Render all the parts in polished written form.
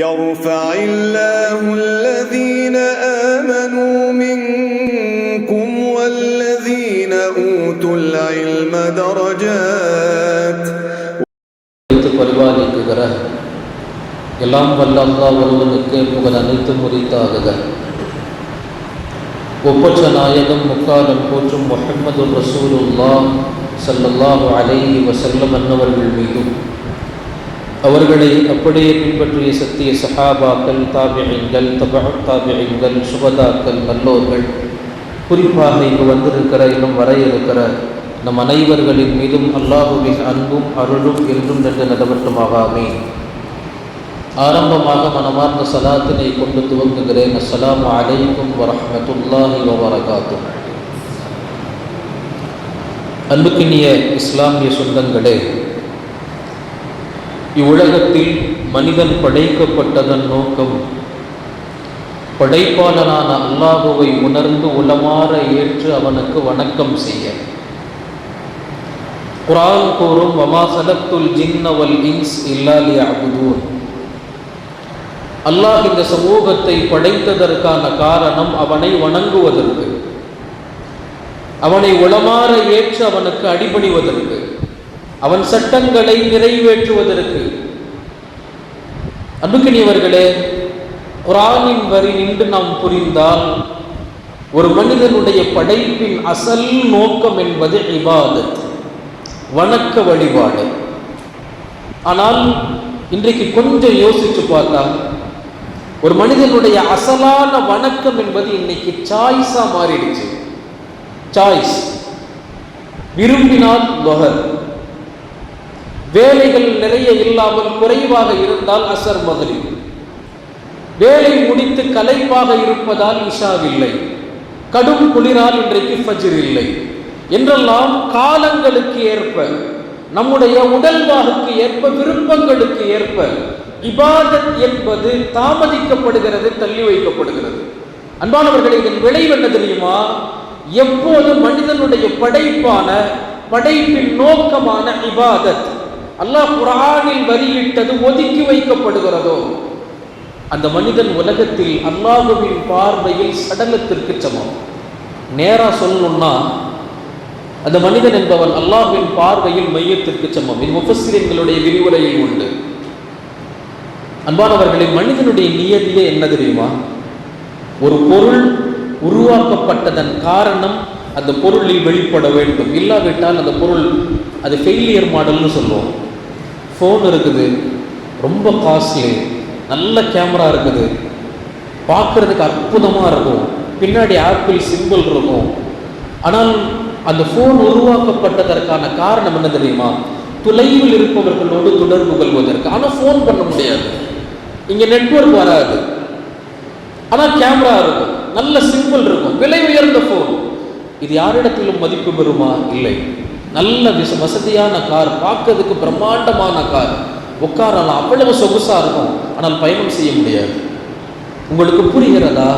يرفع الله الذين آمنوا منكم والذين أوتوا العلم درجات. பரிபாலிக்குகிற எல்லாம் வல்ல அல்லாஹ் ஒருவனுக்கு புகழ் அனைத்து முறித்தாகுக. ஒப்பற்ற நாயகம் முக்காலம் போற்றும் முஹம்மது ரசூலுல்லாஹ் ஸல்லல்லாஹு அலைஹி வஸல்லம் அன்னவர்கள் மீதும் அவர்களை அப்படியே பின்பற்றிய சத்திய சஹாபாக்கள், தாபிஈன்கள், தபஅத் தாபிஈன்கள், சுஹதாக்கள், நல்லோர்கள், குறிப்பாக இங்கு வந்திருக்கிற இன்னும் வர இருக்கிற நம் அனைவர்களின் மீதும் அல்லாஹுவின் அன்பும் அருளும் என்றும் நின்று நிலவட்டுமாக ஆமீன். ஆரம்பமாக மனமார்ந்த சலாத்தினை கொண்டு துவங்குகிறேன். அஸ்ஸலாமு அலைக்கும் வரஹ்மத்துல்லாஹி வபரகாத்துஹ். அன்புக்கினிய இஸ்லாமிய சொந்தங்களே, இவ்வுலகத்தில் மனிதன் படைக்கப்பட்டதன் நோக்கம் படைப்பாளனான அல்லாஹுவை உணர்ந்து உளமாற ஏற்று அவனுக்கு வணக்கம் செய்ய. குர்ஆன் கூறும், வமா ஸலக்துல் ஜின்ன வல் இன்ஸ் இல்லா லியஅ்புதூன். அல்லாஹ் இந்த சமூகத்தை படைத்ததற்கான காரணம் அவனை வணங்குவதற்கு, அவனை உளமாற ஏற்று அவனுக்கு அடிபணிவதற்கு, அவன் சட்டங்களை நிறைவேற்றுவதற்கு. அன்புக்கினியவர்களே, குர்ஆனின் வரி நின்று நாம் புரிந்தால் ஒரு மனிதனுடைய படைப்பின் அசல் நோக்கம் என்பது இபாதத், வணக்க வழிபாடு. ஆனால் இன்றைக்கு கொஞ்சம் யோசிச்சு பார்த்தா ஒரு மனிதனுடைய அசலான வணக்கம் என்பது இன்னைக்கு சாய்ஸா மாறிடுச்சு. சாய்ஸ், விரும்பினால் லொஹர், வேலைகள் நிறைய இல்லாமல் குறைவாக இருந்தால் அசர் மக்ரிப், வேலை முடித்து கலைப்பாக இருப்பதால் இஷாவில்லை, கடும் குளிரால் இன்றைக்கு ஃபஜ்ர் இல்லை என்றெல்லாம் காலங்களுக்கு ஏற்ப, நம்முடைய உடல்வாகுக்கு ஏற்ப, விருப்பங்களுக்கு ஏற்ப இபாதத் என்பது தாமதிக்கப்படுகிறது, தள்ளி வைக்கப்படுகிறது. அன்பானவர்களே, இதன் விளைவு என்ன தெரியுமா? எப்போது மனிதனுடைய படைப்பின் நோக்கமான இபாதத் அல்லாஹ் குர்ஆனில் வரியிட்டது ஒதுக்கி வைக்கப்படுகிறதோ, அந்த மனிதன் உலகத்தில் அல்லாஹ்வின் பார்வையில் சடலத்திற்கு சமம். நேரா சொல்லணும்னா அந்த மனிதன் என்பவன் அல்லாஹ்வின் பார்வையில் மையத்திற்கு சமம். இது முஃபஸ்ஸிரீன்களுடைய விரிவுரையில் உண்டு. அன்பானவர்களே, மனிதனுடைய நியதியே என்ன தெரியுமா? ஒரு பொருள் உருவாக்கப்பட்டதன் காரணம் அந்த பொருளில் வெளிப்பட வேண்டும். இல்லாவிட்டால் அந்த பொருள் அது ஃபெயிலியர் மாடல்னு சொல்லுவோம். ஃபோன் இருக்குது, ரொம்ப காஸ்ட்லி, நல்ல கேமரா இருக்குது, பார்க்குறதுக்கு அற்புதமாக இருக்கும், பின்னாடி ஆப்பிள் சிம்பிள் இருக்கும். ஆனால் அந்த ஃபோன் உருவாக்கப்பட்டதற்கான காரணம் என்ன தெரியுமா? தொலைவில் இருப்பவர்களோடு தொடர்பு கொள்வதற்கு. ஆனால் ஃபோன் பண்ண முடியாது, இங்கே நெட்வொர்க் வராது. ஆனால் கேமரா இருக்கும், நல்ல சிம்பிள் இருக்கும், விலை உயர்ந்த ஃபோன். இது யாரிடத்திலும் மதிப்பு பெறுமா? இல்லை. நல்ல வசதியான கார், பார்க்கறதுக்கு பிரம்மாண்டமான கார், உட்காரலாம், அவ்வளவு சொகுசா இருக்கும், ஆனால் பயணம் செய்ய முடியாது. உங்களுக்கு புரிகிறதா?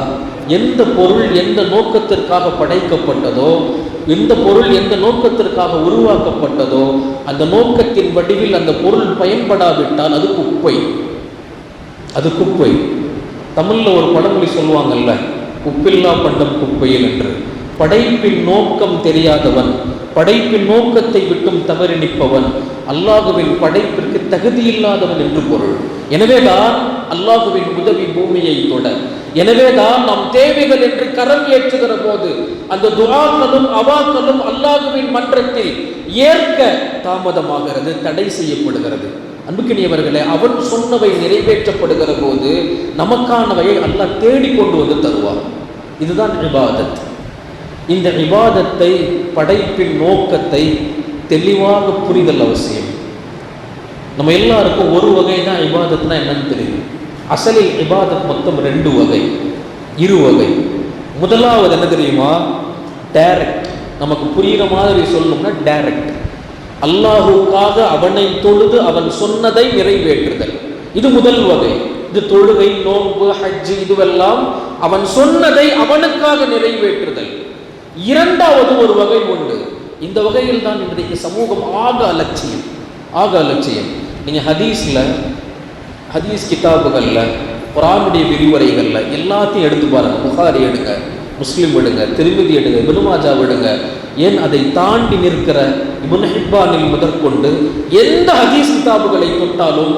எந்த பொருள் எந்த நோக்கத்திற்காக படைக்கப்பட்டதோ, எந்த பொருள் எந்த நோக்கத்திற்காக உருவாக்கப்பட்டதோ, அந்த நோக்கத்தின் வடிவில் அந்த பொருள் பயன்படாவிட்டால் அது குப்பை. அது குப்பை. தமிழ்ல ஒரு பழமொழி சொல்லுவாங்கல்ல, உப்பில்லா பண்டம் குப்பையில் என்று. படைப்பின் நோக்கம் தெரியாதவன், படைப்பின் நோக்கத்தை விட்டும் தவறி நிற்பவன் அல்லாஹுவின் படைப்பிற்கு தகுதியில்லாதவன் என்று பொருள். எனவேதான் அல்லாஹுவின் உதவி பூமியை தொட, எனவேதான் நாம் தேவைகள் என்று கரம் ஏற்றுகிற போது அந்த துஆக்களும் அவாக்களும் அல்லாஹுவின் மன்றத்தில் ஏற்க தாமதமாகிறது, தடை செய்யப்படுகிறது. அன்புக்கினியவர்களே, அவன் சொன்னவை நிறைவேற்றப்படுகிற போது நமக்கானவையை அல்லாஹ் தேடி கொண்டு வந்து தருவார். இதுதான் இபாதத். இந்த இபாதத்தை, படைப்பின் நோக்கத்தை தெளிவாக புரிதல் அவசியம். நம்ம எல்லாருக்கும் ஒரு வகை தான் இபாதத்னா என்னன்னு தெரியும். அசலில் இபாதத் மொத்தம் 2 வகை, 2 வகை. முதலாவது என்ன தெரியுமா? டைரக்ட். நமக்கு புரிகிற மாதிரி சொல்லணும்னா டைரக்ட். அல்லாஹுக்காக அவனை தொழுது அவன் சொன்னதை நிறைவேற்றுதல், இது முதல் வகை. இது தொழுகை, நோன்பு, ஹஜ், இதுவெல்லாம் அவன் சொன்னதை அவனுக்காக நிறைவேற்றுதல். இரண்டாவது ஒரு வகை உண்டு. இந்த வகையில் தான் இன்றைக்கு சமூகம் ஆக அலட்சியம். நீங்க ஹதீஸ் கிதாபுகளில், குர்ஆனுடைய விரிவுரைகளில் எல்லாத்தையும் எடுத்து பாருங்க. புகாரி எடுங்க, முஸ்லிம் எடுங்க, திருமிதி எடுங்க, இப்னு மாஜா எடுங்க, ஏன் அதை தாண்டி நிற்கிற இப்னு ஹிப்பானில் முதற்கொண்டு எந்த ஹதீஸ் கிதாபுகளை தொட்டாலும்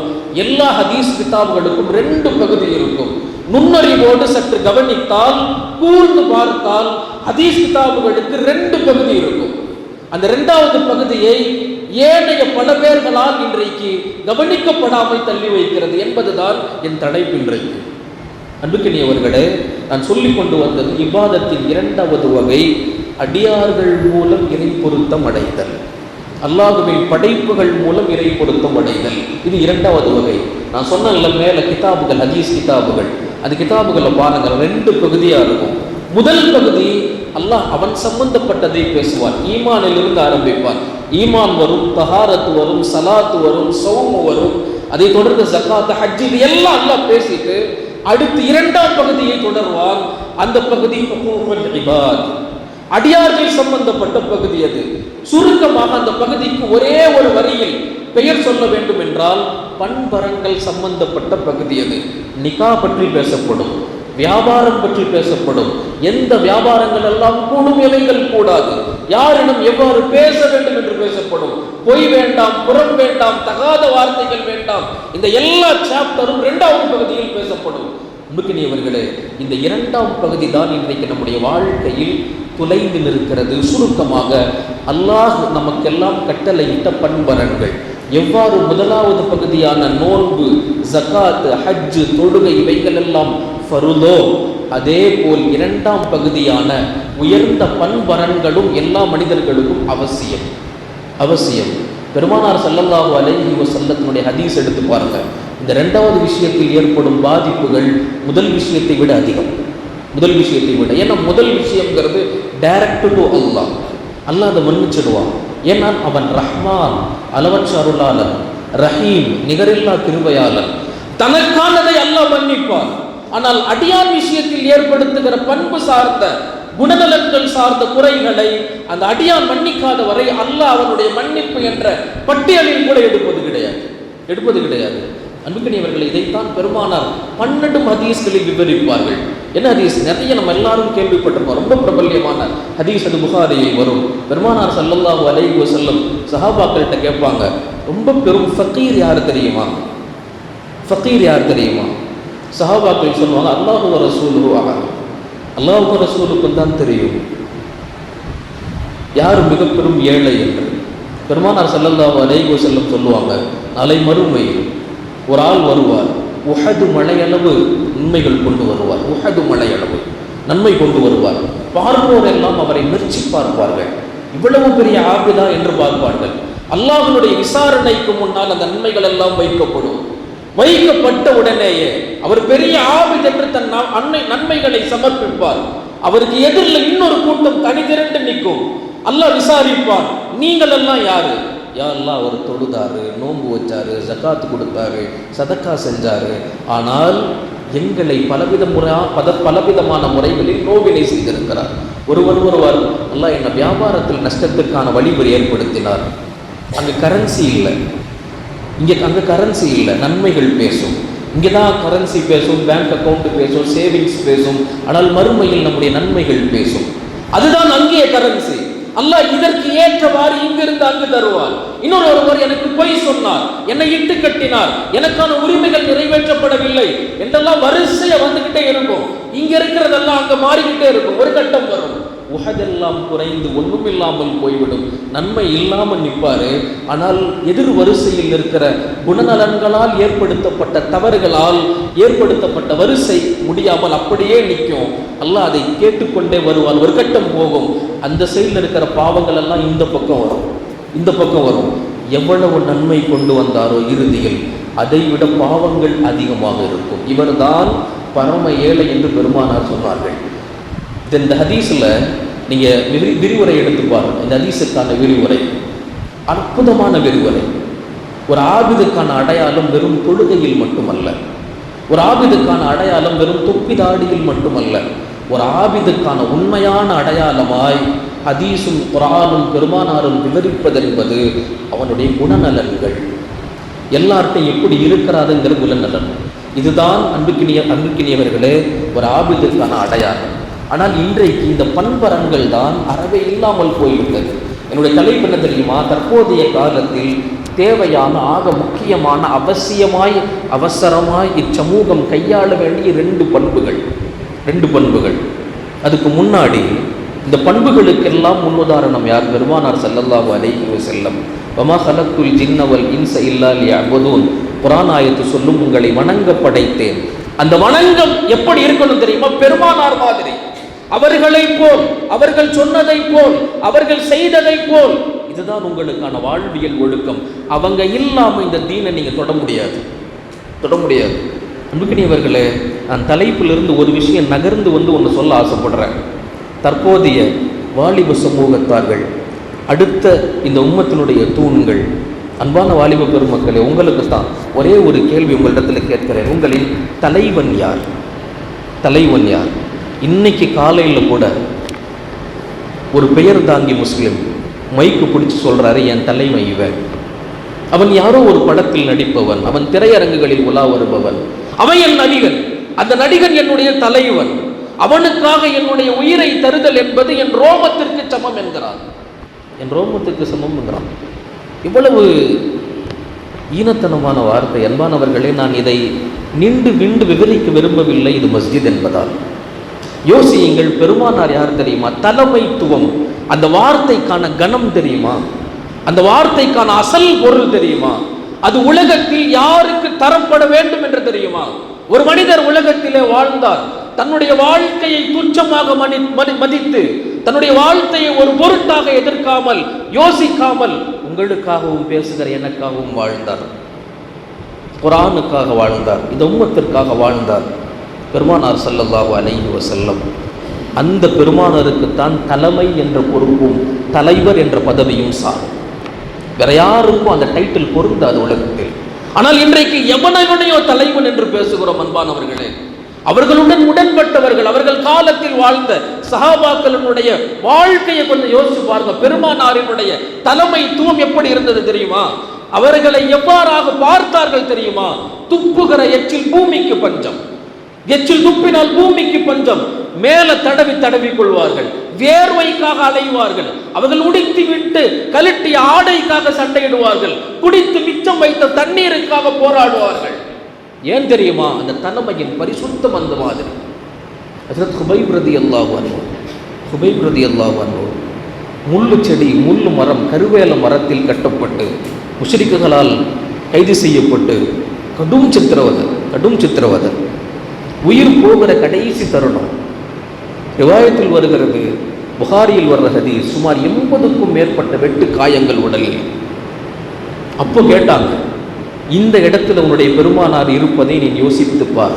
எல்லா ஹதீஸ் கிதாபுகளுக்கும் 2 பகுதி இருக்கும். நுண்ணறிவோடு சற்று கவனித்தால், கூர்ந்து பார்த்தால் ஹதீஸ் கிதாபுகளுக்கு 2 பகுதி இருக்கும். அந்த 2வது பகுதியை ஏனைய பல பேர்களால் இன்றைக்கு கவனிக்கப்படாமல் தள்ளி வைக்கிறது என்பதுதான் என் தலைப்பு இன்றைக்கு. அன்புக்கினியவர்களே, நான் சொல்லிக் கொண்டு வந்தது இபாதத்தின் 2வது வகை அடியார்கள் மூலம் இறை பொருத்தம் அடைதல், அல்லாஹ்வின் படைப்புகள் மூலம் இறை பொருத்தம் அடைதல். இது 2வது வகை. நான் சொன்ன மேல கிதாபுகள், ஹதீஸ் கிதாபுகள், அந்த கிதாபுகளை பாருங்க, 2 பகுதியா இருக்கும். முதல் பகுதி அல்லாஹ் அவன் சம்பந்தப்பட்டதை பேசுவான். ஈமானிலிருந்து ஆரம்பிப்பான். ஈமான் வரும், தஹாரத்து வரும், சலாத்து வரும், சௌமு வரும், அதை தொடர்ந்து ஜகாத், ஹஜ், இது எல்லாம் அல்லாஹ் பேசிட்டு அடுத்து 2ஆம் பகுதியை தொடர்வான். அந்த பகுதி அடியார்கள் சம்பந்தப்பட்ட பகுதி. அது சுருக்கமாக அந்த பகுதிக்கு ஒரே ஒரு வரியில் பெயர் சொல்ல வேண்டும் என்றால் பண்பரங்கள் சம்பந்தப்பட்ட பகுதி. அது நிகா பற்றி பேசப்படும், வியாபாரம் பற்றி பேசப்படும். எந்த வியாபாரங்கள் எல்லாம் கூடும், எவைகள் கூடாது, யாரிடம் எவ்வாறு பேச வேண்டும் என்று பேசப்படும். பொய் வேண்டாம், புறம் வேண்டாம், தகாத வார்த்தைகள் வேண்டாம். இந்த எல்லா சாப்டரும் 2வது பகுதியில் பேசப்படும். முக்கியவர்களே, இந்த 2ஆம் பகுதி தான் இன்றைக்கு நம்முடைய வாழ்க்கையில் துளைந்து நிற்கிறது. சுருக்கமாக அல்லாஹ் நமக்கெல்லாம் கட்டளையிட்ட பண்பரங்கள் எவ்வாறு முதலாவது பகுதியான நோன்பு, ஜகாத், ஹஜ், தொழுகை இவைகள் எல்லாம் ஃபருதோ, அதே போல் 2ஆம் பகுதியான உயர்ந்த பண்பரன்களும் எல்லா மனிதர்களுக்கும் அவசியம். அவசியம். பெருமானார் ஸல்லல்லாஹு அலைஹி வஸல்லத்தினுடைய ஹதீஸ் எடுத்து பாருங்க. இந்த 2வது விஷயத்தில் ஏற்படும் பாதிப்புகள் முதல் விஷயத்தை விட அதிகம். முதல் விஷயத்தை விட. ஏன்னா முதல் விஷயம்ங்கிறது டைரக்ட் டு அல்லாஹ். அல்லாஹ் அதை மன்னிச்சிடுவான். ஏன்னா அவன் ரஹ்மான், அளவற்ற அருளாளன், ரஹீம், நிகரில்லா கிருபையாளன். தனக்கானதை அல்லாஹ் மன்னிப்பான். ஆனால் அடியான் விஷயத்தில் ஏற்படுத்துகிற பண்பு சார்ந்த, குணநலன்கள் சார்ந்த குறைகளை அந்த அடியான் மன்னிக்காத வரை அல்லாஹ் அவனுடைய மன்னிப்பு என்ற பட்டியலில் கூட எடுப்பது கிடையாது. அன்புக்கினியவர்கள், இதைத்தான் பெருமானார் 12 ஹதீஸ்களில் விவரிப்பார்கள். என்ன ஹதீஸ்? நிறைய நம்ம எல்லாரும் கேள்விப்பட்டிருப்போம். ரொம்ப பிரபல்யமான ஹதீஸ். அது புகாரியில் வரும். பெருமானார் ஸல்லல்லாஹு அலைஹி வஸல்லம் சஹாபாக்கள்கிட்ட கேட்பாங்க, ரொம்ப பெரும் ஃபகீர் யார் தெரியுமா? ஃபகீர் யார் தெரியுமா? சஹாபாக்கள் சொல்லுவாங்க, அல்லாஹு வ ரசூலுஹு அலம். அல்லாஹ்வுக்கும் ரசூலுக்கும் தான் தெரியும் யார் மிக பெரும் ஏழை என்று. பெருமானார் ஸல்லல்லாஹு அலைஹி வஸல்லம் சொல்லுவாங்க, நாளை மறுமையில் ஒரு ஆள் வருவார், உஹது மலையளவு நன்மைகள் கொண்டு வருவார். உஹது மலையளவு நன்மை கொண்டு வருவார். பார்ப்போர் எல்லாம் அவரை மெர்ச்சி பார்ப்பார்கள். இவ்வளவு பெரிய ஆபிதா என்று பார்ப்பார்கள். அல்லாஹ்வுடைய விசாரணைக்கு முன்னால் அந்த நன்மைகள் எல்லாம் வைக்கப்படும். வைக்கப்பட்ட உடனேயே அவர் பெரிய ஆபித் என்று தன் நன்மைகளை சமர்ப்பிப்பார். அவருக்கு எதிரில் இன்னொரு கூட்டம் தனி திரண்டு நிற்கும். அல்லாஹ் விசாரிப்பான், நீங்கள் எல்லாம் யாரு? யா அல்லாஹ், அவர் தொழுதாரு, நோன்பு வச்சாரு, ஜகாத்து கொடுத்தாரு, சதக்கா செஞ்சாரு, ஆனால் எங்களை பலவிதமான முறைகளில் நோவினை செய்திருக்கிறார். ஒருவர் அல்லாஹ் என்ன வியாபாரத்தில் நஷ்டத்திற்கான வழிமுறை ஏற்படுத்தினார். அங்கே கரன்சி இல்லை, அங்கே கரன்சி இல்லை, நன்மைகள் பேசும். இங்கே தான் கரன்சி பேசும், பேங்க் அக்கௌண்ட் பேசும், சேவிங்ஸ் பேசும், ஆனால் மறுமையில் நம்முடைய நன்மைகள் பேசும். அதுதான் அங்கே கரன்சி. அல்லாஹ் இதற்கு ஏற்றவாறு இங்கிருந்து அங்கு தருவார். ஒருவர் எனக்கு பொய் சொன்னார், என்னை இட்டு கட்டினார், எனக்கான உரிமைகள் நிறைவேற்றப்படவில்லை என்றெல்லாம் வரிசையா வந்துகிட்டே இருக்கும். இங்க இருக்கிறதெல்லாம் அங்க மாறிக்கிட்டே இருக்கும். ஒரு கட்டம் வரும், உஹதெல்லாம் குறைந்து ஒன்றும் இல்லாமல் போய்விடும். நன்மை இல்லாமல் நிற்பாரு. ஆனால் எதிர் வரிசையில் இருக்கிற குணநலன்களால் ஏற்படுத்தப்பட்ட தவறுகளால் ஏற்படுத்தப்பட்ட வரிசை முடியாமல் அப்படியே நிற்கும். அல்லாஹ் அதை கேட்டுக்கொண்டே வருவான். ஒரு கட்டம் போகும், அந்த சைடில் இருக்கிற பாவங்கள் எல்லாம் இந்த பக்கம் வரும். எவ்வளவு நன்மை கொண்டு வந்தாரோ இறுதியில் அதை விட பாவங்கள் அதிகமாக இருக்கும். இவர்தான் பரம ஏழை என்று பெருமானார் சொன்னார்கள். இந்த ஹதீஸில் நீங்கள் விரிவுரை எடுத்து பாருங்கள். இந்த ஹதீஸுக்கான விரிவுரை அற்புதமான விரிவுரை. ஒரு ஆபிதுக்கான அடையாளம் வெறும் தொழுகையில் மட்டுமல்ல, ஒரு ஆபிதுக்கான அடையாளம் வெறும் தொப்பிதாடியில் மட்டுமல்ல, ஒரு ஆபிதுக்கான உண்மையான அடையாளமாய் ஹதீஸும் குர்ஆனும் பெருமானாரும் விவரிப்பதென்பது அவனுடைய குணநலன்கள். எல்லார்ட்டையும் எப்படி இருக்கிறாருங்கிற விளங்கணும். இதுதான் அன்புக்கினியவர்களே ஒரு ஆபிதுக்கான அடையாளம். ஆனால் இன்றைக்கு இந்த பண்பரங்கள் தான் அறவே இல்லாமல் போய்விட்டது. என்னுடைய தலைப்பு என்ன தெரியுமா? தற்போதைய காலத்தில் தேவையான ஆக முக்கியமான அவசரமாய் இச்சமூகம் கையாள வேண்டிய ரெண்டு பண்புகள். அதுக்கு முன்னாடி இந்த பண்புகளுக்கெல்லாம் முன்னுதாரணம் யார்? பெருமானார் ஸல்லல்லாஹு அலைஹி வஸல்லம். வமா ஹலக்குல் ஜின்ன வல் இன்ஸ இல்லா லியஅபுதூன். குர்ஆன் ஆயத்து சொல்லும், உங்களை வணங்க படைத்தேன். அந்த வணங்கம் எப்படி இருக்கணும் தெரியுமா? பெருமானார் மாதிரி, அவர்களை போல், அவர்கள் சொன்னதை போல், அவர்கள் செய்ததை போல். இதுதான் உங்களுக்கான வாழ்வியல் ஒழுக்கம். அவங்க இல்லாம இந்த தீனை நீங்க தொட முடியாது. அன்புக்கினியவர்களே, நான் தலைப்பிலிருந்து ஒரு விஷயம் நகர்ந்து ஒன்று சொல்ல ஆசைப்படுறேன். தற்போதைய வாலிப சமூகத்தார்கள், அடுத்த இந்த உம்மத்தினுடைய தூண்கள், அன்பான வாலிப பெருமக்களே, உங்களுக்கு தான் ஒரே ஒரு கேள்வி உங்களிடத்தில் கேட்கிறேன். உங்களின் தலைவன் யார்? இன்னைக்கு காலையில் கூட ஒரு பெயர் தாங்கி முஸ்லிம் மைக்கு பிடிச்சி சொல்றாரு, என் தலைவன் இவன். அவன் யாரோ ஒரு படத்தில் நடிப்பவன், அவன் திரையரங்குகளில் உலா வருபவன், அவன் என் நடிகன், அந்த நடிகன் என்னுடைய தலைவன், அவனுக்காக என்னுடைய உயிரை தருதல் என்பது என் ரோமத்திற்கு சமம் என்கிறான். இவ்வளவு ஈனத்தனமான வார்த்தை. அன்பானவர்களே, நான் இதை நின்று விவரிக்க விரும்பவில்லை. இது மஸ்ஜித் என்பதால் யோசியுங்கள். பெருமானார் யார் தெரியுமா? தலைமைத்துவம். அந்த வார்த்தைக்கான கணம் தெரியுமா? அந்த வார்த்தைக்கான அசல் பொருள் தெரியுமா? அது உலகத்தில் யாருக்கு தரப்பட வேண்டும் என்று தெரியுமா? ஒரு மனிதர் உலகத்திலே வாழ்ந்தார், தன்னுடைய வாழ்க்கையை துச்சமாக மதித்து, தன்னுடைய வாழ்க்கையை ஒரு பொருட்டாக எதிர்க்காமல், யோசிக்காமல், உங்களுக்காகவும் பேசுகிற எனக்காகவும் வாழ்ந்தார், குர்ஆனுக்காக வாழ்ந்தார், இந்த உம்மத்திற்காக வாழ்ந்தார். பெருமானார் ஸல்லல்லாஹு அலைஹி வஸல்லம். அந்த பெருமானாருக்குத்தான் தலைமை என்ற பொறுப்பும் தலைவர் என்ற பதவியும் சாரும். வேற யாருக்கும் அந்த டைட்டில் பொருந்தாது உலகத்தில். ஆனால் இன்றைக்கு எவனையோ தலைவன் என்று பேசுகிறோம். அன்பானவர்களே, அவர்களுடன் உடன்பட்டவர்கள், அவர்கள் காலத்தில் வாழ்ந்த சஹாபாக்களினுடைய வாழ்க்கையை கொஞ்சம் யோசிச்சு பாருங்க. பெருமானாரினுடைய தலைமைத்துவம் எப்படி இருந்தது தெரியுமா? அவர்களை எவ்வாறாக பார்த்தார்கள் தெரியுமா? துப்புகிற எச்சில் பூமிக்கு பஞ்சம், எச்சில் துப்பினால் பூமிக்கு பஞ்சம். மேல தடவி கொள்வார்கள், வேர்வைக்காக அலைவார்கள், அவர்கள் உடித்து விட்டு கலட்டிய ஆடைக்காக சண்டையிடுவார்கள், குடித்து மிச்சம் வைத்த தண்ணீருக்காக போராடுவார்கள். ஏன் தெரியுமா? அந்த தலைமையின் பரிசுத்தம் அந்த மாதிரி. ஹஜ்ரத் ஹுபைப் ரலியல்லாஹு அன்ஹு முள்ளு செடி, முள்ளு மரம், கருவேல மரத்தில் கட்டப்பட்டு முஷ்ரிக்குகளால் கைது செய்யப்பட்டு கடும் சித்திரவதை, உயிர் போகிற கடைசி தருணம். ரிவாயத்தில் வருகிறது, புகாரியில் வர்ற ஹதீஸ், சுமார் 80க்கும் மேற்பட்ட வெட்டு காயங்கள் உடலில். அப்போ கேட்டாங்க, இந்த இடத்துல உன்னுடைய பெருமானார் இருப்பதை நீ யோசித்துப்பார்,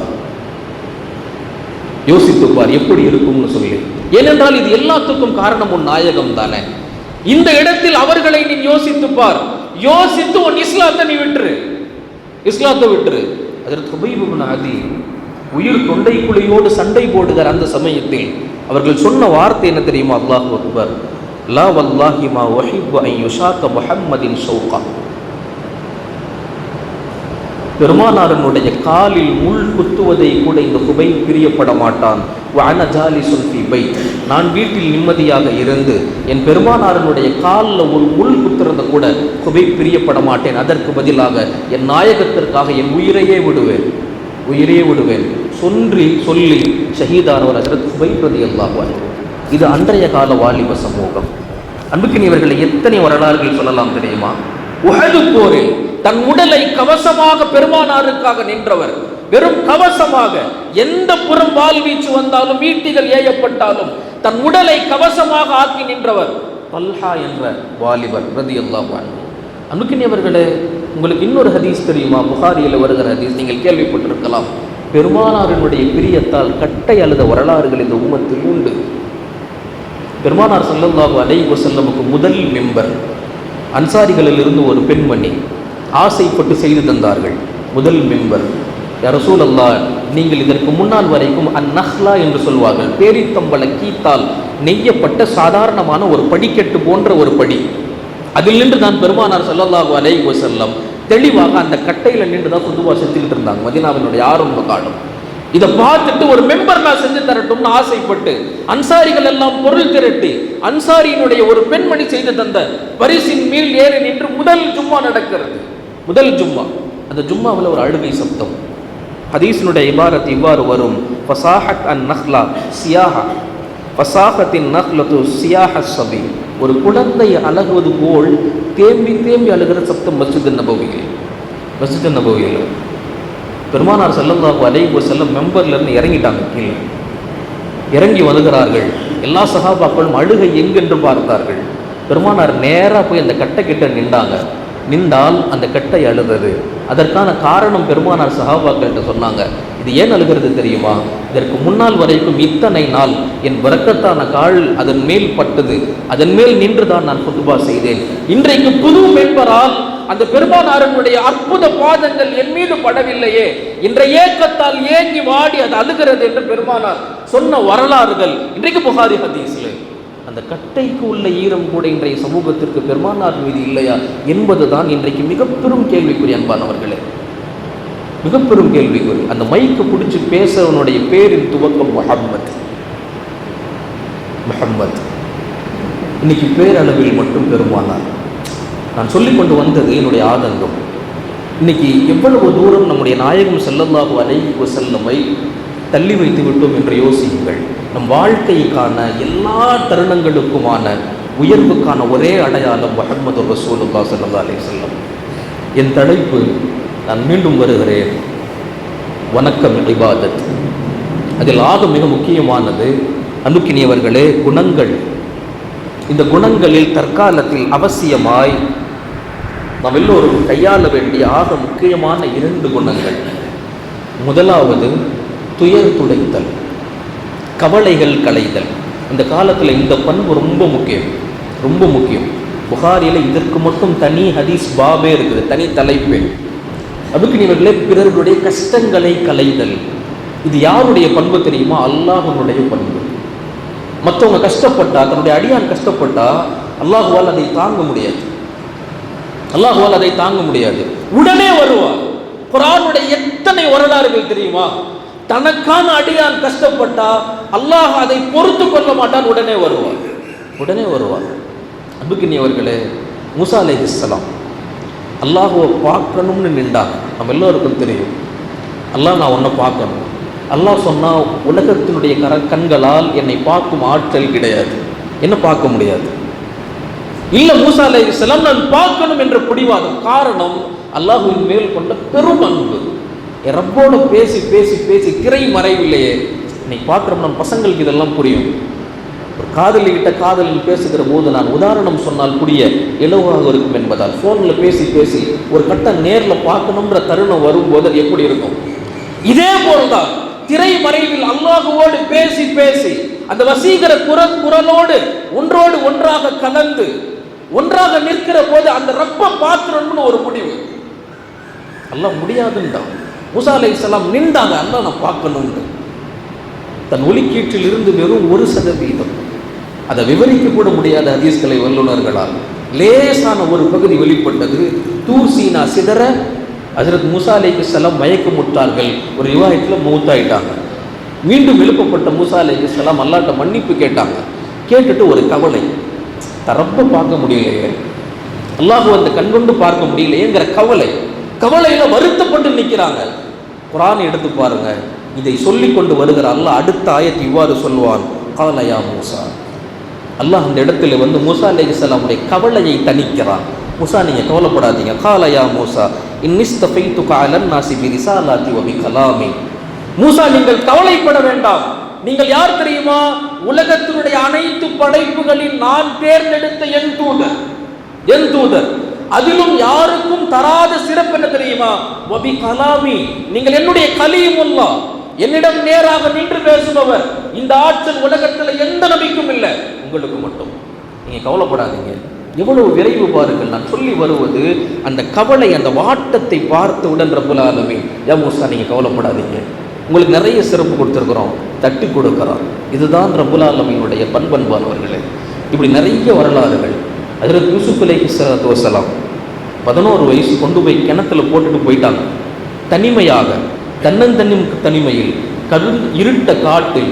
எப்படி இருக்கும்னு சொல்லி. ஏனென்றால் இது எல்லாத்துக்கும் காரணம் உன் நாயகம் தானே. இந்த இடத்தில் அவர்களை நீ யோசித்துப்பார், யோசித்து உன் இஸ்லாத்தை நீ விட்டுரு. அதற்கு ஹுபைப் இப்னு அதி உயிர் தொண்டைக்குழியோடு சண்டை போடுகிற அந்த சமயத்தில் அவர்கள் சொன்ன வார்த்தை என்ன தெரியுமா? அல்லாஹு அக்பர், லா வல்லாஹி மா உஹிப்பு அன் யுஷாக்க முஹம்மதின் ஷௌகா. பெருமானாரனுடைய காலில் முள் குத்துவதை கூட இந்த ஹுபைப் பிரியப்பட மாட்டான். வஅன ஜாலிசுன் ஃபீ பைத், நான் வீட்டில் நிம்மதியாக இருந்து என் பெருமானாரனுடைய காலில் ஒரு முள் குத்துறத கூட ஹுபைப் பிரியப்பட மாட்டேன். அதற்கு பதிலாக என் நாயகத்திற்காக என் உயிரையே விடுவேன் சொல்லி ஷஹீதானவர் ஹஜ்ரத் ஹுபைப் ரலியல்லாஹு அன்ஹு. இது அன்றைய கால வாலிப சமூகம். அன்புக்கினியவர்களை எத்தனை வரலாறுகள் சொல்லலாம் தெரியுமா? உஹது போரில் தன் உடலை கவசமாக பெருமானாருக்காக நின்றவர், வெறும் கவசமாக, எந்த புறம் வாள்வீச்சு வந்தாலும், ஈட்டிகள் ஏயப்பட்டாலும் தன் உடலை கவசமாக ஆக்கி நின்றவர் தல்ஹா என்ற வாலிபர் ரலியல்லாஹு அன்ஹு. அன்புக்கினியவர்களே, உங்களுக்கு இன்னொரு ஹதீஸ் தெரியுமா? புகாரியில் வருகிற ஹதீஸ், நீங்கள் கேள்விப்பட்டிருக்கலாம். பெருமானாரினுடைய பிரியத்தால் கட்டை அழுத வரலாறுகள் இந்த உம்மத்தில் உண்டு. பெருமானார் ஸல்லல்லாஹு அலைஹி வஸல்லமுக்கு முதல் மெம்பர் அன்சாரிகளிலிருந்து ஒரு பெண்மணி ஆசைப்பட்டு செய்து தந்தார்கள். முதல் மெம்பர், யா ரசூலல்லாஹ், நீங்கள் இதற்கு முன்னால் வரைக்கும் அந்நஹ்லா என்று சொல்வார்கள், பேரித்தம்பள கீத்தால் நெய்யப்பட்ட சாதாரணமான ஒரு படிக்கட்டு போன்ற ஒரு படி, அதில் நின்று தான் பெருமானார் ஸல்லல்லாஹு அலைஹி வஸல்லம் தெளிவாக அந்த கட்டையில நின்று தான் குதுபா செஞ்சுக்கிட்டு இருந்தாங்க மதீனாவினுடைய ஆரம்ப காலம். இதை பார்த்துட்டு ஒரு மெம்பர் நான் செஞ்சு தரட்டும்னு ஆசைப்பட்டு அன்சாரிகள் எல்லாம் பொருள் திரட்டி அன்சாரியினுடைய ஒரு பெண்மணி செய்து தந்த பரிசின் மேல் ஏறி நின்று முதல் ஜும்மா நடக்கிறது. முதல் ஜும்மா, அந்த ஜும்மாவில் ஒரு அழுகை சப்தம். ஹதீஸினுடைய இபாரத் இவ்வாறு வரும், ஃபசாஹத் அன் நஹ்லா சியாஹா ஃபசாஹத்தின் நஹ்லத்து சியாஹ சபி. ஒரு குழந்தை அழகுவது போல் தேம்பி தேம்பி அழுகிற சப்தம் மஸ்ஜித் நபவியில். பெருமானார் ஸல்லல்லாஹு அலைஹி வஸல்லம் மெம்பர்ல இருந்து இறங்கிட்டாங்க. கீழே இறங்கி வருகிறார்கள். எல்லா சஹாபாக்களும் அழுகை எங்கென்று பார்த்தார்கள். பெருமானார் நேராக போய் அந்த கட்டை கிட்ட நின்றாங்க. நின்றால் அந்த கட்டை அழுதது. அதற்கான காரணம் பெருமானார் சஹாபாக்கள்கிட்ட சொன்னாங்க. இது ஏன் அழுகிறது தெரியுமா? இதற்கு முன்னால் வரைக்கும் இத்தனை நாள் என் வரக்கத்தான கால் அதன் மேல் பட்டது, அதன் மேல் நின்று தான் நான் குதுபா செய்தேன். இன்றைக்கு புது மெம்பரால் அந்த பெருமானாரனுடைய அற்புத பாதங்கள் என் மீது படவில்லையே, இன்றைய ஏக்கத்தால் ஏங்கி வாடி அது அழுகிறது என்று பெருமானார் சொன்ன வரலாறுகள் இன்றைக்கு புகாரி ஹதீஸ்ல. அந்த கட்டைக்கு உள்ள ஈரம் கூட இன்றைய சமூகத்திற்கு பெருமானார் மீது இல்லையா என்பதுதான் இன்றைக்கு மிக பெரும் கேள்விக்குறி. அன்பானவர்களே, மிக பெரும் கேள்விக்குறி. அந்த மைக்கு பிடிச்சி பேசுறவனுடைய பேரின் துவக்கம் முஹம்மத். இன்னைக்கு பேரளவில் மட்டும் பெருமானார். நான் சொல்லிக்கொண்டு வந்தது என்னுடைய ஆதங்கம். இன்னைக்கு எவ்வளவு தூரம் நம்முடைய நாயகம் ஸல்லல்லாஹு அலைஹி வஸல்லமை தள்ளி வைத்து விட்டோம் என்று யோசியுங்கள். நம் வாழ்க்கைக்கான எல்லா தருணங்களுக்குமான உயர்வுக்கான ஒரே அடையாளம் முஹம்மது ரசூலுல்லாஹி ஸல்லல்லாஹு அலைஹி வஸல்லம். என் தலைப்பு, நான் மீண்டும் வருகிறேன், வணக்கம் இபாதத். அதில் மிக முக்கியமானது அன்புக்கினியவர்களே குணங்கள். இந்த குணங்களில் தற்காலத்தில் அவசியமாய் நாம் எல்லோரும் கையாள வேண்டிய முக்கியமான 2 குணங்கள். முதலாவது துயர் துடைத்தல், கவலைகள் களைதல். இந்த காலத்தில் இந்த பண்பு ரொம்ப முக்கியம். புகாரியில் இதற்கு மட்டும் தனி ஹதீஸ் பாபே இருக்குது, தனி தலைப்பே. அபுக்கினியவர்களே, பிறர்களுடைய கஷ்டங்களை களைதல். இது யாருடைய பண்பு தெரியுமா? அல்லாஹ்வுடைய பண்பு. மற்றவங்க கஷ்டப்பட்டா, தன்னுடைய அடியான் கஷ்டப்பட்டா அல்லாஹ்வால் அதை தாங்க முடியாது. உடனே வருவார். குர்ஆனுடைய எத்தனை வரலாறுகள் தெரியுமா? தனக்கான அடியான் கஷ்டப்பட்டா அல்லாஹ் அதை பொறுத்து கொள்ள மாட்டான், உடனே வருவார். அன்புக்கினியவர்களே, மூசா அலைஹிஸ்ஸலாம் அல்லாஹ்வை பார்க்கணும்னு நின்றாங்க. நம்ம எல்லோருக்கும் தெரியும், அல்லாஹ் நான் உன்னை பார்க்கணும். அல்லாஹ் சொன்னா, உலகத்தினுடைய கண்களால் என்னை பார்க்கும் ஆற்றல் கிடையாது, என்ன பார்க்க முடியாது. இல்ல மூசா அலைஹிஸ்ஸலாம் நான் பார்க்கணும் என்ற பிடிவாதம். காரணம், அல்லாஹ்வின் மேல் கொண்ட பெரும் அன்பு. ரப்போடு பேசி திரை மறைவில்லையே. இன்னைக்கு பார்க்குறோம், நம்ம பசங்களுக்கு இதெல்லாம் புரியும். ஒரு காதலிக்கிட்ட காதலில் பேசுகிற போது நான் உதாரணம் சொன்னால் புரிய இலவாக இருக்கும் என்பதால் ஃபோனில் பேசி ஒரு கட்டம் நேரில் பார்க்கணுன்ற தருணம் வரும்போது அது எப்படி இருக்கும்? இதே போல்தான் திரை மறைவில் அல்லாஹுவோடு பேசி அந்த வசீகர குரலோடு ஒன்றோடு ஒன்றாக கலந்து ஒன்றாக நிற்கிற போது அந்த ரப்ப பாத்திரம்னு ஒரு முடிவு. அல்லாஹ் முடியாதுன்றான். மூசா அலைஹிஸ்ஸலாம் நின்றாங்க, அல்லாஹ் நான் பார்க்கணும்னு. தன் ஒலிக்கீற்றில் இருந்து வெறும் 1% அதை விவரிக்க கூட முடியாத ஹதீஸ்களை வல்லுநர்களால் லேசான ஒரு பகுதி வெளிப்பட்டது. தூர் சீனா சிதற ஹஜ்ரத் மூசா அலைஹிஸ்ஸலாம் மயக்கமுற்றார்கள். ஒரு ரிவாயத்தில் மௌத்தாயிட்டாங்க. மீண்டும் எழுப்பப்பட்ட மூசா அலைஹிஸ்ஸலாம் அல்லாஹ்ட்ட மன்னிப்பு கேட்டாங்க. கேட்டுட்டு ஒரு கவலை, தரப்ப பார்க்க முடியலையே, அல்லாஹ் அந்த கண்கொண்டு பார்க்க முடியலையேங்கிற கவலையில வருத்தப்பட்டு நிற்கிறாங்க. குர்ஆன் எடுத்து பாருங்க, இதை சொல்லிக் கொண்டு வருகிற அல்லாஹ் அடுத்த ஆயத் இவ்வாறு சொல்வான், கால யா மூசா. அல்லாஹ் அந்த இடத்துல மூசா அலைஹிஸ்ஸலாமுடைய கவலையை தணிக்கிறான். மூசா நீங்க கவலைப்படாதீங்க. கால யா மூசா இன்னிஸ்தஃபைதுக அலன் நாஸி பிரிசாலாத்தி வ பிகலாமி. மூசா நீங்கள் கவலைப்பட வேண்டாம். நீங்கள் யார் தெரியுமா? உலகத்தினுடைய அனைத்து படைப்புகளில் நான் தேர்ந்தெடுத்த என் தூதர். அதிலும் யாருக்கும் தராத சிறப்பு என்ன தெரியுமா? வபி கலாமி, நீங்கள் என்னுடைய கலீமுல்லாஹ், என்னிடம் நேராக நின்று பேசுபவர். இந்த ஆற்றல் உலகத்தில் எந்த நபிக்கும் இல்லை, உங்களுக்கு மட்டும். நீங்க கவலைப்படாதீங்க. எவ்வளவு விரைவு பாருங்கள். நான் சொல்லி வருவது அந்த கவலை, அந்த வாட்டத்தை பார்த்தவுடன் ரப்புல் ஆலமீன், யா மூசா நீங்க கவலைப்படாதீங்க, உங்களுக்கு நிறைய சிறப்பு கொடுத்துருக்குறோம், தட்டி கொடுக்குறோம். இதுதான் ரப்புல் ஆலமீனுடைய பண்பன்பானவர்களே. இப்படி நிறைய வரலாறுகள். ஹஜ்ரத் யூசுப் அலைஹிஸ்ஸலாத்து வஸ்ஸலாம் 11 வயசு கொண்டு போய் கிணத்துல போட்டுட்டு போயிட்டாங்க. தனிமையாக, தனிமையில், இருட்ட காட்டில்,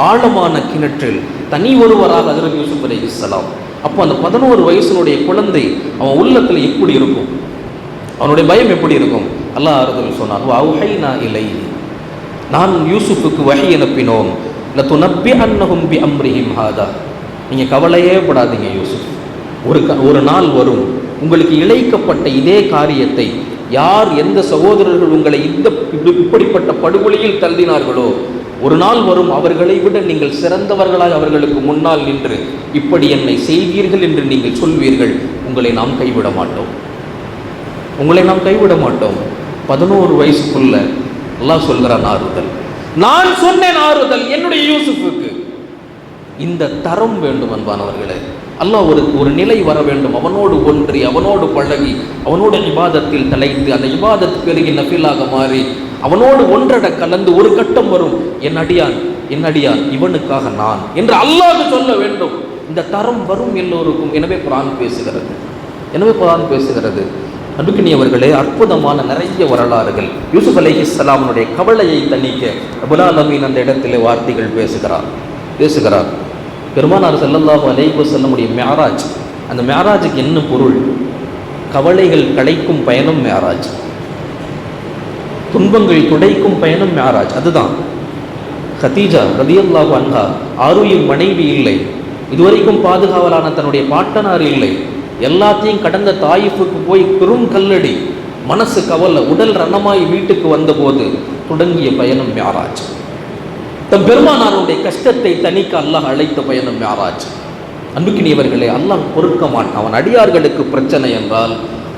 ஆழமான கிணற்றில் தனி ஒருவராக ஹஜ்ரத் யூசுப் அலைஹிஸ்ஸலாம். அப்போ அந்த 11 வயசுனுடைய குழந்தை அவன் உள்ளத்தில் எப்படி இருக்கும், அவனுடைய பயம் எப்படி இருக்கும்? அல்லாஹ் ஆறுதல் சொன்னான், வஅவ்ஹைனா இலைஹி, நான் யூசுஃபுக்கு வஹி அனுப்பினோம், லதுனப்பிஅன்னஹும் பிஅம்ரிஹிம் ஹாதா, நீங்கள் கவலையே படாதீங்க யூசுஃப், ஒரு நாள் வரும் உங்களுக்கு இழைக்கப்பட்ட இதே காரியத்தை யார் எந்த சகோதரர்கள் உங்களை இப்படிப்பட்ட படுகொலையில் தள்ளினார்களோ ஒரு நாள் வரும் அவர்களை விட நீங்கள் சிறந்தவர்களாய் அவர்களுக்கு முன்னால் நின்று இப்படி என்னை செய்வீர்கள் என்று நீங்கள் சொல்வீர்கள், உங்களை நாம் கைவிட மாட்டோம், உங்களை நாம் கைவிட மாட்டோம். 11 வயசுக்குள்ள அல்லாஹ் சொல்கிறான் ஆறுதல். நான் சொன்னேன் ஆறுதல் என்னுடைய யூசுஃபுக்கு. இந்த தரம் வேண்டும் அன்பானவர்களே. அல்லாஹ் ஒரு நிலை வர வேண்டும், அவனோடு ஒன்றி, அவனோடு பழகி, அவனோட இபாதத்தில் தலைத்து, அந்த இபாதத் பெருகி நஃபிலாக மாறி, அவனோடு ஒன்றட கலந்து ஒரு கட்டம் வரும், என் அடியான் இவனுக்காக நான் என்று அல்லாஹ் சொல்ல வேண்டும். இந்த தரம் வரும் எல்லோருக்கும். எனவே குர்ஆன் பேசுகிறது. அன்புக்கினியவர்களே, அற்புதமான நிறைய வரலாறுகள். யூசுப் அலைஹிஸ்ஸலாமுடைய கவலையை தணிக்க ரப்புல் ஆலமீன் அந்த இடத்திலே வார்த்தைகள் பேசுகிறார். பெருமானார் ஸல்லல்லாஹு அலைஹி வஸல்லமுடைய மிஅராஜ், அந்த மிஅராஜுக்கு என்ன பொருள்? கவலைகள் களைக்கும் பயணம் மிஅராஜ், துன்பங்கள் துடைக்கும் பயணம் மிஅராஜ். அதுதான் கதீஜா ரலியல்லாஹு அன்ஹா, ஆருயிர் மனைவி இல்லை, இதுவரைக்கும் பாதுகாவலான தன்னுடைய பாட்டனார் இல்லை, எல்லாத்தையும் கடந்த தாயிஃபுக்கு போய் பெரும் கல்லடி, மனசு கவலை, உடல் ரணமாய் வீட்டுக்கு வந்தபோது தொடங்கிய பயணம் மிஅராஜ். தம் பெருமானாருடைய கஷ்டத்தை தணிக்க அல்லாஹ் அழைத்த பயணம் மிஅராஜ். அன்புக்கினியவர்களே, அல்லாஹ் பொறுக்க மாட்டான். அவன் அடியார்களுக்கு பிரச்சனை என்றால்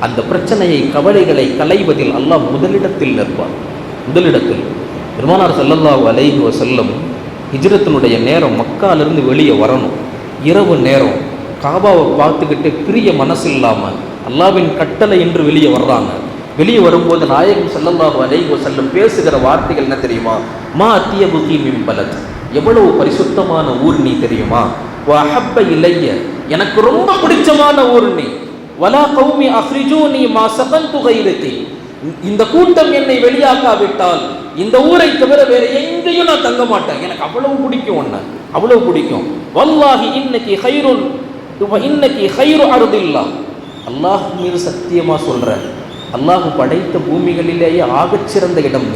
அந்த பிரச்சனையை, கவலைகளை களைவதில் அல்லாஹ் முதலிடத்தில் நிற்பான். பெருமானார் ஸல்லல்லாஹு அலைஹி வஸல்லம் ஹிஜ்ரத்தினுடைய நேரம், மக்காலிருந்து வெளியே வரணும், இரவு நேரம், காபாவை பார்த்துக்கிட்டு பிரிய மனசு இல்லாமல் அல்லாஹ்வின் கட்டளை என்று வெளியே வர்றாங்க. வெளியே வரும்போது நாயகம் ஸல்லல்லாஹு அலைஹி வஸல்லம் பேசுகிற வார்த்தைகள் என்ன தெரியுமா? மா அத்தியபுகி மின் பலத், எவ்வளவு பரிசுத்தமான ஊர் நீ தெரியுமா? வ அஹப்ப இலைய, எனக்கு ரொம்ப பிடிச்சமான ஊர் நீ. வலா கௌமி அஹ்ரிஜூனி மா சகன்து கைரதி, இந்த கூட்டம் என்னை வெளியாக்காவிட்டால் இந்த ஊரை தவிர வேற எங்கேயும் நான் தங்க மாட்டேன், எனக்கு அவ்வளவு பிடிக்கும், ஒன்று அவ்வளவு பிடிக்கும். வல்லாஹி இன்னகி கைருன் இன்னகி கைரு அர்தில்லா, அல்லாஹ் மீது சத்தியமா சொல்றேன், அல்லாஹ் படைத்த பூமிகளிலேயே ஆகச்சிறந்த இடம்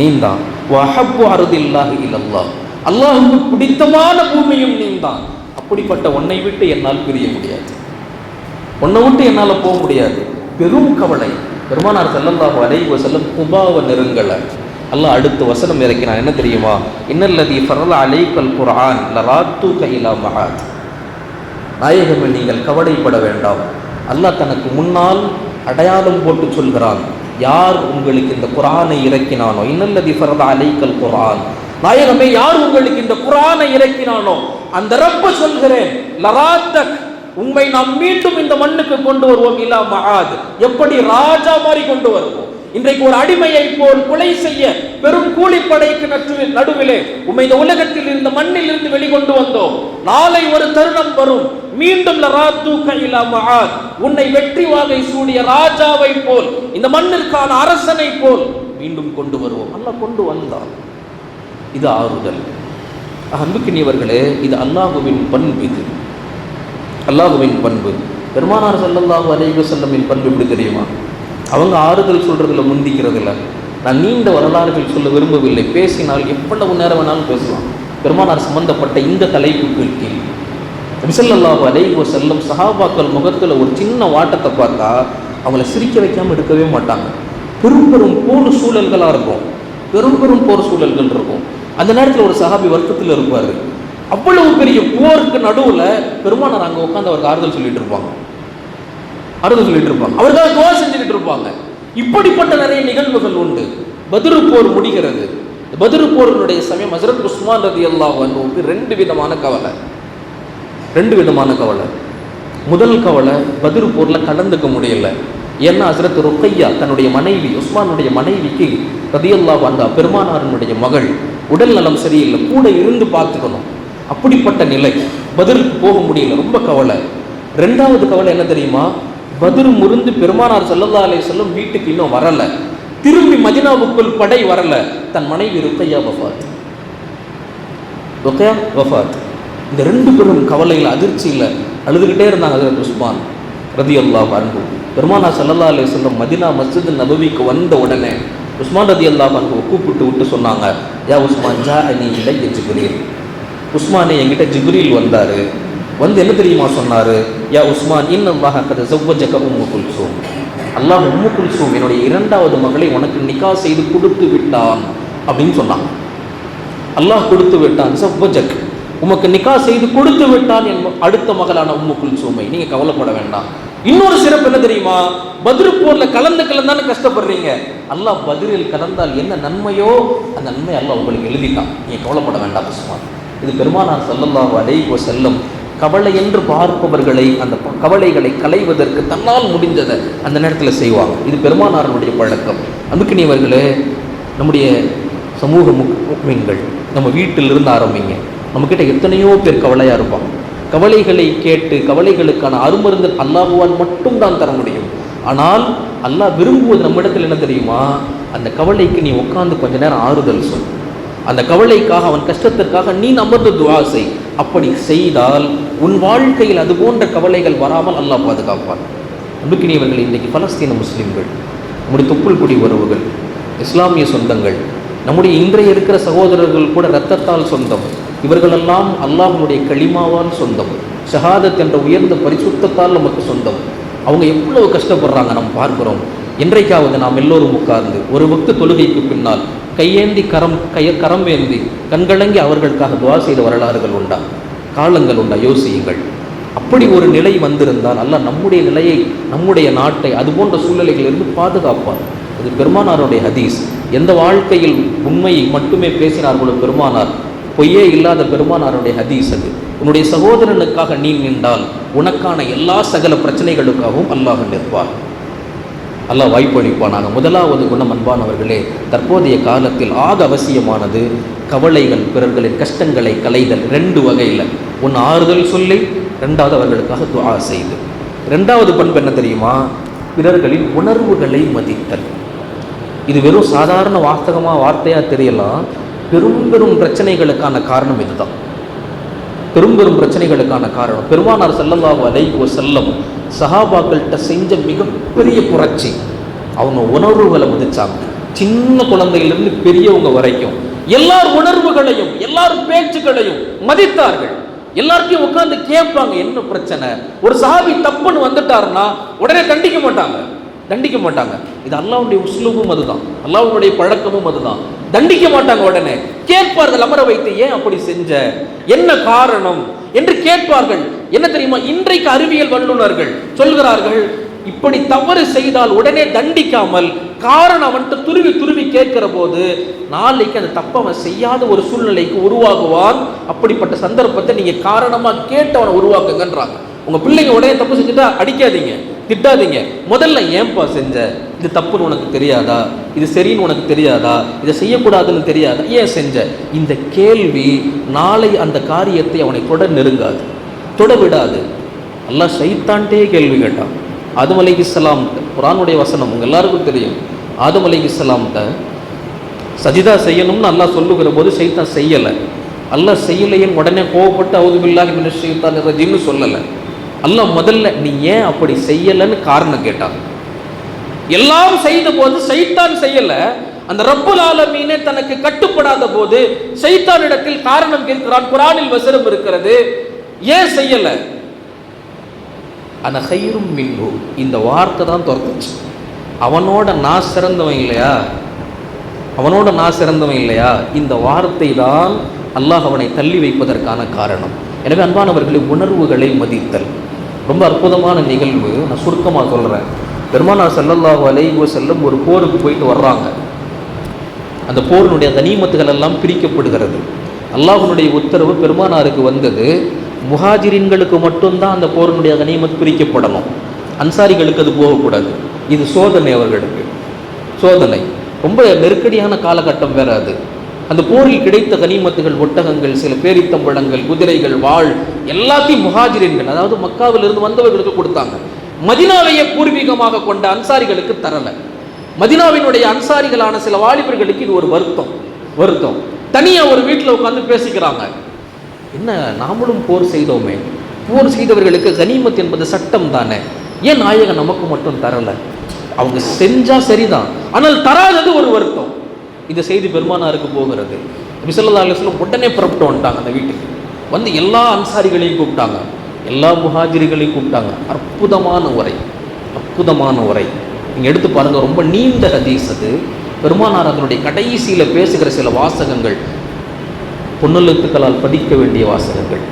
நீந்தான். வஹப்பு அர்தில்லாஹி இலல்லாஹ், அல்லாஹ்வுக்கு பிடித்தமான பூமியும் நீந்தான். அப்படிப்பட்ட உன்னை விட்டு என்னால் பிரிய முடியாது, உன்னை விட்டு என்னால் போக முடியாது. பெரும் கவலை. பெருமானார் ஸல்லல்லாஹு அலைஹி வஸல்லம் குபாவை நெருங்கலை. அல்லாஹ் அடுத்த வசனம் இறக்கினான். என்ன தெரியுமா? இன்னல்லதி ஃபரல அலைக்கல் குர்ஆன் லராத்துக இலா மஆத், நாயகமே நீங்கள் கவலைப்பட வேண்டாம், அல்லாஹ் தனக்கு முன்னால் அடையாளம் போட்டு சொல்கிறான், யார் உங்களுக்கு இந்த குர்ஆனை இறக்கினானோ, இன்னல்லதி ஃபரல அலைக்கல் குர்ஆன், நாயகமே யார் உங்களுக்கு இந்த குர்ஆனை இறக்கினானோ அந்த ரப்ப சொல்கிறேன், லராத்தக், உண்மை நாம் மீண்டும் இந்த மண்ணுக்கு கொண்டு வருவோம், இலா மஆத், எப்படி ராஜா மாதிரி கொண்டு வருவோம். இன்றைக்கு ஒரு அடிமையை போல் கொலை செய்ய பெரும் கூலிப்படைக்கு நடுவிலே உண்மை இந்த உலகத்தில் இருந்த மண்ணில் இருந்து வெளிக்கொண்டு வந்தோம். நாளை ஒரு தருணம் வரும், மீண்டும் லராத்துக இலா மஆத், உன்னை வெற்றி வாகை சூடிய ராஜாவை போல், இந்த மண்ணிற்கான அரசனை போல் மீண்டும் கொண்டு வருவோம். அல்லாஹ் கொண்டு வந்தான். இது ஆறுதல். அன்புக்கினியவர்களே, இது அல்லாஹ்வின் பண்பு. இது அல்லாஹ்வின் பண்பு. பெருமானார் ஸல்லல்லாஹு அலைஹி வஸல்லமின் பண்பு எப்படி தெரியுமா? அவங்க ஆறுதல் சொல்றதுல முந்திக்கிறது இல்லை. நான் நீண்ட வரலாறுகள் சொல்ல விரும்பவில்லை, பேசினால் எவ்வளவு நேரம் வேணாலும் பேசலாம். பெருமானார் சம்பந்தப்பட்ட இந்த தலைப்புக்கு கீழ் நபி ஸல்லல்லாஹு அலைஹி வஸல்லம் சஹாபாக்கள் முகத்தில் ஒரு சின்ன வாட்டத்தை பார்த்தா அவங்கள சிரிக்க வைக்காமல் எடுக்கவே மாட்டாங்க. பெரும் போர் சூழல்களாக இருக்கும், பெரும் போர் சூழல்கள் இருக்கும். அந்த நேரத்தில் ஒரு சஹாபி வருத்தத்தில் இருப்பார். அவ்வளவு பெரிய போருக்கு நடுவில் பெருமானார் அங்கே உட்காந்து அவருக்கு ஆறுதல் சொல்லிட்டு இருப்பாங்க, அவருக்காக துஆ செஞ்சுக்கிட்டு இருப்பாங்க. இப்படிப்பட்ட நிறைய நிகழ்வுகள் உண்டு. பத்ரு போர் முடிகிறது. பத்ரு போரினுடைய சமயம் ஹஜ்ரத் உஸ்மான் ரலியல்லாஹு அன்ஹுவுக்கு ரெண்டு விதமான கவலை. முதல் கவலை, பத்ரு போர்ல கலந்துக்க முடியல. ஏன்னா ஹஜ்ரத் ருக்கையா தன்னுடைய மனைவி, உஸ்மானுடைய மனைவிக்கு ரலியல்லாஹு அன்ஹா, பெருமானாரினுடைய மகள், உடல் நலம் சரியில்லை, கூட இருந்து பார்த்துக்கணும். அப்படிப்பட்ட நிலை, பத்ருக்கு போக முடியல, ரொம்ப கவலை. ரெண்டாவது கவலை என்ன தெரியுமா? பத்ர் முறிந்து பெருமானார் ஸல்லல்லாஹு அலைஹி வஸல்லம் வீட்டுக்கு இன்னும் வரல, திரும்பி மதீனாவுக்குள் படை வரல. தன் மனைவி ருக்கையா வஃபாத். ருக்கையா வஃபாத். இந்த ரெண்டு பேரும் கவலையில் அதிர்ச்சியில் அழுதுகிட்டே இருந்தாங்க. ஹஜ்ரத் உஸ்மான் ரலியல்லாஹு அன்ஹு பெருமானார் ஸல்லல்லாஹு அலைஹி வஸல்லம் மதீனா மஸ்ஜித் நபவிக்கு வந்த உடனே உஸ்மான் ரலியல்லாஹு அன்ஹு கூப்பிட்டு விட்டு சொன்னாங்க, யா உஸ்மான் ஜாஅனி இலைய ஜிப்ரீல். உஸ்மானே, என்கிட்ட ஜிப்ரீல் வந்தார். வந்து என்ன தெரியுமா சொன்னார்? யா உஸ்மான் இன்னல்லாஹ கத் ஸவ்வஜக உம்மு குல்சூம். அல்லாஹ் உம்மு குல்சூம் என்னுடைய இரண்டாவது மகளை உனக்கு நிக்கா செய்து கொடுத்து விட்டான் அப்படின்னு சொன்னான். அல்லாஹ் கொடுத்து விட்டான். ஸவ்வஜக், உமக்கு நிக்கா செய்து கொடுத்து விட்டான் என் அடுத்த மகளான உம்மு குல்சூமை. நீங்க கவலைப்பட வேண்டாம். இன்னொரு சிறப்பு என்ன தெரியுமா? பத்ர் போர்ல கலந்தானே கஷ்டப்படுறீங்க. அல்லாஹ் பத்ரில் கலந்தால் என்ன நன்மையோ அந்த நன்மை அல்லாஹ் உங்களுக்கு எழுதிட்டான். நீங்க கவலைப்பட வேண்டாம் உஸ்மான். இது பெருமானார் ஸல்லல்லாஹு அலைஹி வஸல்லம் கவலை என்று பார்ப்பவர்களை அந்த கவலைகளை களைவதற்கு தன்னால் முடிஞ்சதை அந்த நேரத்தில் செய்வாங்க. இது பெருமானாருடைய பழக்கம். அன்புக்கினியவர்களே, நம்முடைய சமூக முக்மீன்கள் நம்ம வீட்டிலிருந்து ஆரம்பிங்க. நம்மக்கிட்ட எத்தனையோ பேர் கவலையாக இருப்பாங்க. கவலைகளை கேட்டு கவலைகளுக்கான அருமருந்து அல்லாஹ்வால் மட்டும் தான் தர முடியும். ஆனால் அல்லாஹ் விரும்புவது நம்மிடத்தில் என்ன தெரியுமா? அந்த கவலைக்கு நீ உட்கார்ந்து கொஞ்ச நேரம் ஆறுதல் சொல். அந்த கவலைக்காக, அவன் கஷ்டத்திற்காக நீ அமர்ந்து துஆ செய். அப்படி செய்தால் உன் வாழ்க்கையில் அது போன்ற கவலைகள் வராமல் அல்லாஹ் பாதுகாப்பான். அன்புக்கினியவர்கள், இன்றைக்கு பலஸ்தீன முஸ்லிம்கள், நம்முடைய தொப்புள் குடி உறவுகள், இஸ்லாமிய சொந்தங்கள், நம்முடைய இன்றைய இருக்கிற சகோதரர்கள் கூட இரத்தத்தால் சொந்தம். இவர்களெல்லாம் அல்லாஹ்வுடைய கலிமாவால் சொந்தம். ஷஹாதத் என்ற உயர்ந்த பரிசுத்தத்தால் நமக்கு சொந்தம். அவங்க எவ்வளவு கஷ்டப்படுறாங்க நம்ம பார்க்கிறோம். என்றைக்காவது நாம் எல்லோரும் உட்கார்ந்து ஒரு வக்து தொழுகைக்கு பின்னால் கையேந்தி கரம் ஏந்தி கண்கலங்கி அவர்களுக்காக துஆ செய்த வரலாறுகள் உண்டா? காலங்கள் உண்டா? யோசியுங்கள். அப்படி ஒரு நிலை வந்திருந்தால் அல்லாஹ் நம்முடைய நிலையை, நம்முடைய நாட்டை அதுபோன்ற சூழ்நிலைகளிலிருந்து பாதுகாப்பார். இது பெருமானாருடைய ஹதீஸ். எந்த வாழ்க்கையில் உண்மையை மட்டுமே பேசினார்களோ பெருமானார், பொய்யே இல்லாத பெருமானாருடைய ஹதீஸ் அது. உன்னுடைய சகோதரனுக்காக நீ நின்றால் உனக்கான எல்லா சகல பிரச்சனைகளுக்காகவும் அல்லாஹ் நிற்பார். அல்லாஹ் வாய்ப்பு அளிப்பானாக. முதலாவது குணம் அன்பானவர்களே, தற்போதைய காலத்தில் ஆக அவசியமானது கவலைகள், பிறர்களின் கஷ்டங்களை களைதல். ரெண்டு வகையில், ஒன்று ஆறுதல் சொல்லி, ரெண்டாவது அவர்களுக்காக துஆ செய்து. ரெண்டாவது பண்பு என்ன தெரியுமா? பிறர்களின் உணர்வுகளை மதித்தல். இது வெறும் சாதாரண வார்த்தையாக தெரியலாம். பெரும் பிரச்சனைகளுக்கான காரணம் இதுதான். பெரும் பிரச்சனைகளுக்கான காரணம் பெருமானார் ஸல்லல்லாஹு அலைஹி வஸல்லம் சஹாபாக்கள்கிட்ட செஞ்ச மிகப்பெரிய புரட்சி. அவங்க உணர்வுகளை மதிச்சாங்க. சின்ன குழந்தையிலிருந்து பெரியவங்க வரைக்கும் எல்லார் உணர்வுகளையும் எல்லார் பேச்சுக்களையும் மதித்தார்கள். எல்லார்ட்டையும் உட்கார்ந்து கேட்பாங்க, என்ன பிரச்சனை. ஒரு சஹாபி தப்புன்னு வந்துட்டாருன்னா உடனே தண்டிக்க மாட்டாங்க. இது அல்லாஹ்வுடைய உஸ்லூபும் அதுதான், அல்லாஹ்வுடைய பழக்கமும் அதுதான். தண்டிக்க மாட்டாங்க. உடனே கேட்பார்கள், அமர வைத்து ஏன் அப்படி செஞ்ச, என்ன காரணம் என்று கேட்பார்கள். என்ன தெரியுமா? இன்றைக்கு அறிவியல் வல்லுநர்கள் சொல்கிறார்கள், இப்படி தவறு செய்தால் உடனே தண்டிக்காமல் காரணம் அவன்கிட்ட துருவி கேட்கிற போது நாளைக்கு அந்த தப்பை அவன் செய்யாத ஒரு சூழ்நிலைக்கு உருவாகுவான். அப்படிப்பட்ட சந்தர்ப்பத்தை நீங்க காரணமா கேட்டு அவனை உருவாக்குங்கன்றாங்க. உங்க பிள்ளைங்க உடனே தப்பு செஞ்சுட்டா அடிக்காதீங்க, திட்டாதீங்க. முதல்ல ஏன்பா செஞ்ச, இது தப்புன்னு உனக்கு தெரியாதா, இது சரின்னு உனக்கு தெரியாதா, இதை செய்யக்கூடாதுன்னு தெரியாதா, ஏன் செஞ்ச? இந்த கேள்வி நாளை அந்த காரியத்தை அவனை தொட நெருங்காது, தொட விடாது. அல்லாஹ் ஷைத்தான்ட்டே கேள்வி கேட்டான். ஆதம் அலைஹிஸ்ஸலாம், குர்ஆனுடைய வசனம் உங்க எல்லாருக்கும் தெரியும். ஆதம் அலைஹிஸ்ஸலாம்கிட்ட சஜிதா செய்யணும்னு அல்லாஹ் சொல்லுகிற போது ஷைத்தான் செய்யலை. அல்லாஹ் செய்யலைன்னு உடனே கோவப்பட்டு அஊது பில்லாஹி மினஷ் ஷைத்தானிர் ரஜீம்னு சொல்லலை. அல்லாஹ் முதல்ல நீ ஏன் அப்படி செய்யலைன்னு காரணம் கேட்டான். எல்லாம் செய்த போது ஷைத்தான் செய்யல. அந்த ரப்புல் ஆலமீனே தனக்கு கட்டுப்படாத போது ஷைத்தானிடத்தில் காரணம் கேட்கிறான். குர்ஆனில் வசனம் இருக்கிறது, ஏன் செய்யல? அன கைரும் மின்ஹு, இந்த வார்த்தை தான் துரத்துச்சு. அவனோட நான் சிறந்தவன் இல்லையா, இந்த வார்த்தை தான் அல்லாஹ் அவனை தள்ளி வைப்பதற்கான காரணம். எனவே அன்பானவர்களை, உணர்வுகளை மதித்தல் ரொம்ப அற்புதமான நிகழ்வு. நான் சுருக்கமாக சொல்கிறேன். பெருமானார் ஸல்லல்லாஹு அலைஹி வஸல்லம் ஒரு போருக்கு போயிட்டு வர்றாங்க. அந்த போரினுடைய கனிமத்துகள் எல்லாம் பிரிக்கப்படுகிறது. அல்லாஹ்வுடைய உத்தரவு பெருமானாருக்கு வந்தது, முஹாஜிரின்களுக்கு மட்டும்தான் அந்த போரினுடைய கனிமத் பிரிக்கப்படணும், அன்சாரிகளுக்கு அது போகக்கூடாது. இது சோதனை, அவர்களுக்கு சோதனை. ரொம்ப நெருக்கடியான காலகட்டம் வேற அது. அந்த போரில் கிடைத்த கனிமத்துகள், ஒட்டகங்கள், சில பேரித்தம்பழங்கள், குதிரைகள், வாழ் எல்லாத்தையும் முஹாஜிரின்கள், அதாவது மக்காவிலிருந்து வந்தவர்களுக்கு கொடுத்தாங்க. மதினாவையே பூர்வீகமாக கொண்ட அன்சாரிகளுக்கு தரல. மதினாவினுடைய அன்சாரிகளான சில வாலிபர்களுக்கு இது ஒரு வருத்தம். தனியா ஒரு வீட்டில் உட்காந்து பேசிக்கிறாங்க. என்ன, நாமளும் போர் செய்தோமே, போர் செய்தவர்களுக்கு கனிமத் என்பது சட்டம் தானே, ஏன் நாயகன் நமக்கு மட்டும் தரல? அவங்க செஞ்சா சரிதான், ஆனால் தராதது ஒரு வருத்தம். இந்த செய்தி பெருமானாருக்கு போகிறது. நபி ஸல்லல்லாஹு அலைஹி வஸல்லம் உடனே புறப்பட்டு வந்துட்டாங்க. அந்த வீட்டுக்கு வந்து எல்லா அன்சாரிகளையும் கூப்பிட்டாங்க, எல்லா முஹாஜிர்களையும் கூப்பிட்டாங்க. அற்புதமான உரை. நீங்கள் எடுத்து பாருங்க, ரொம்ப நீண்ட ஹதீஸ் அது. பெருமானார் அதனுடைய கடைசியில் பேசுகிற சில வாசகங்கள் பொன்னெழுத்துக்களால் படிக்க வேண்டிய வாசகங்கள்.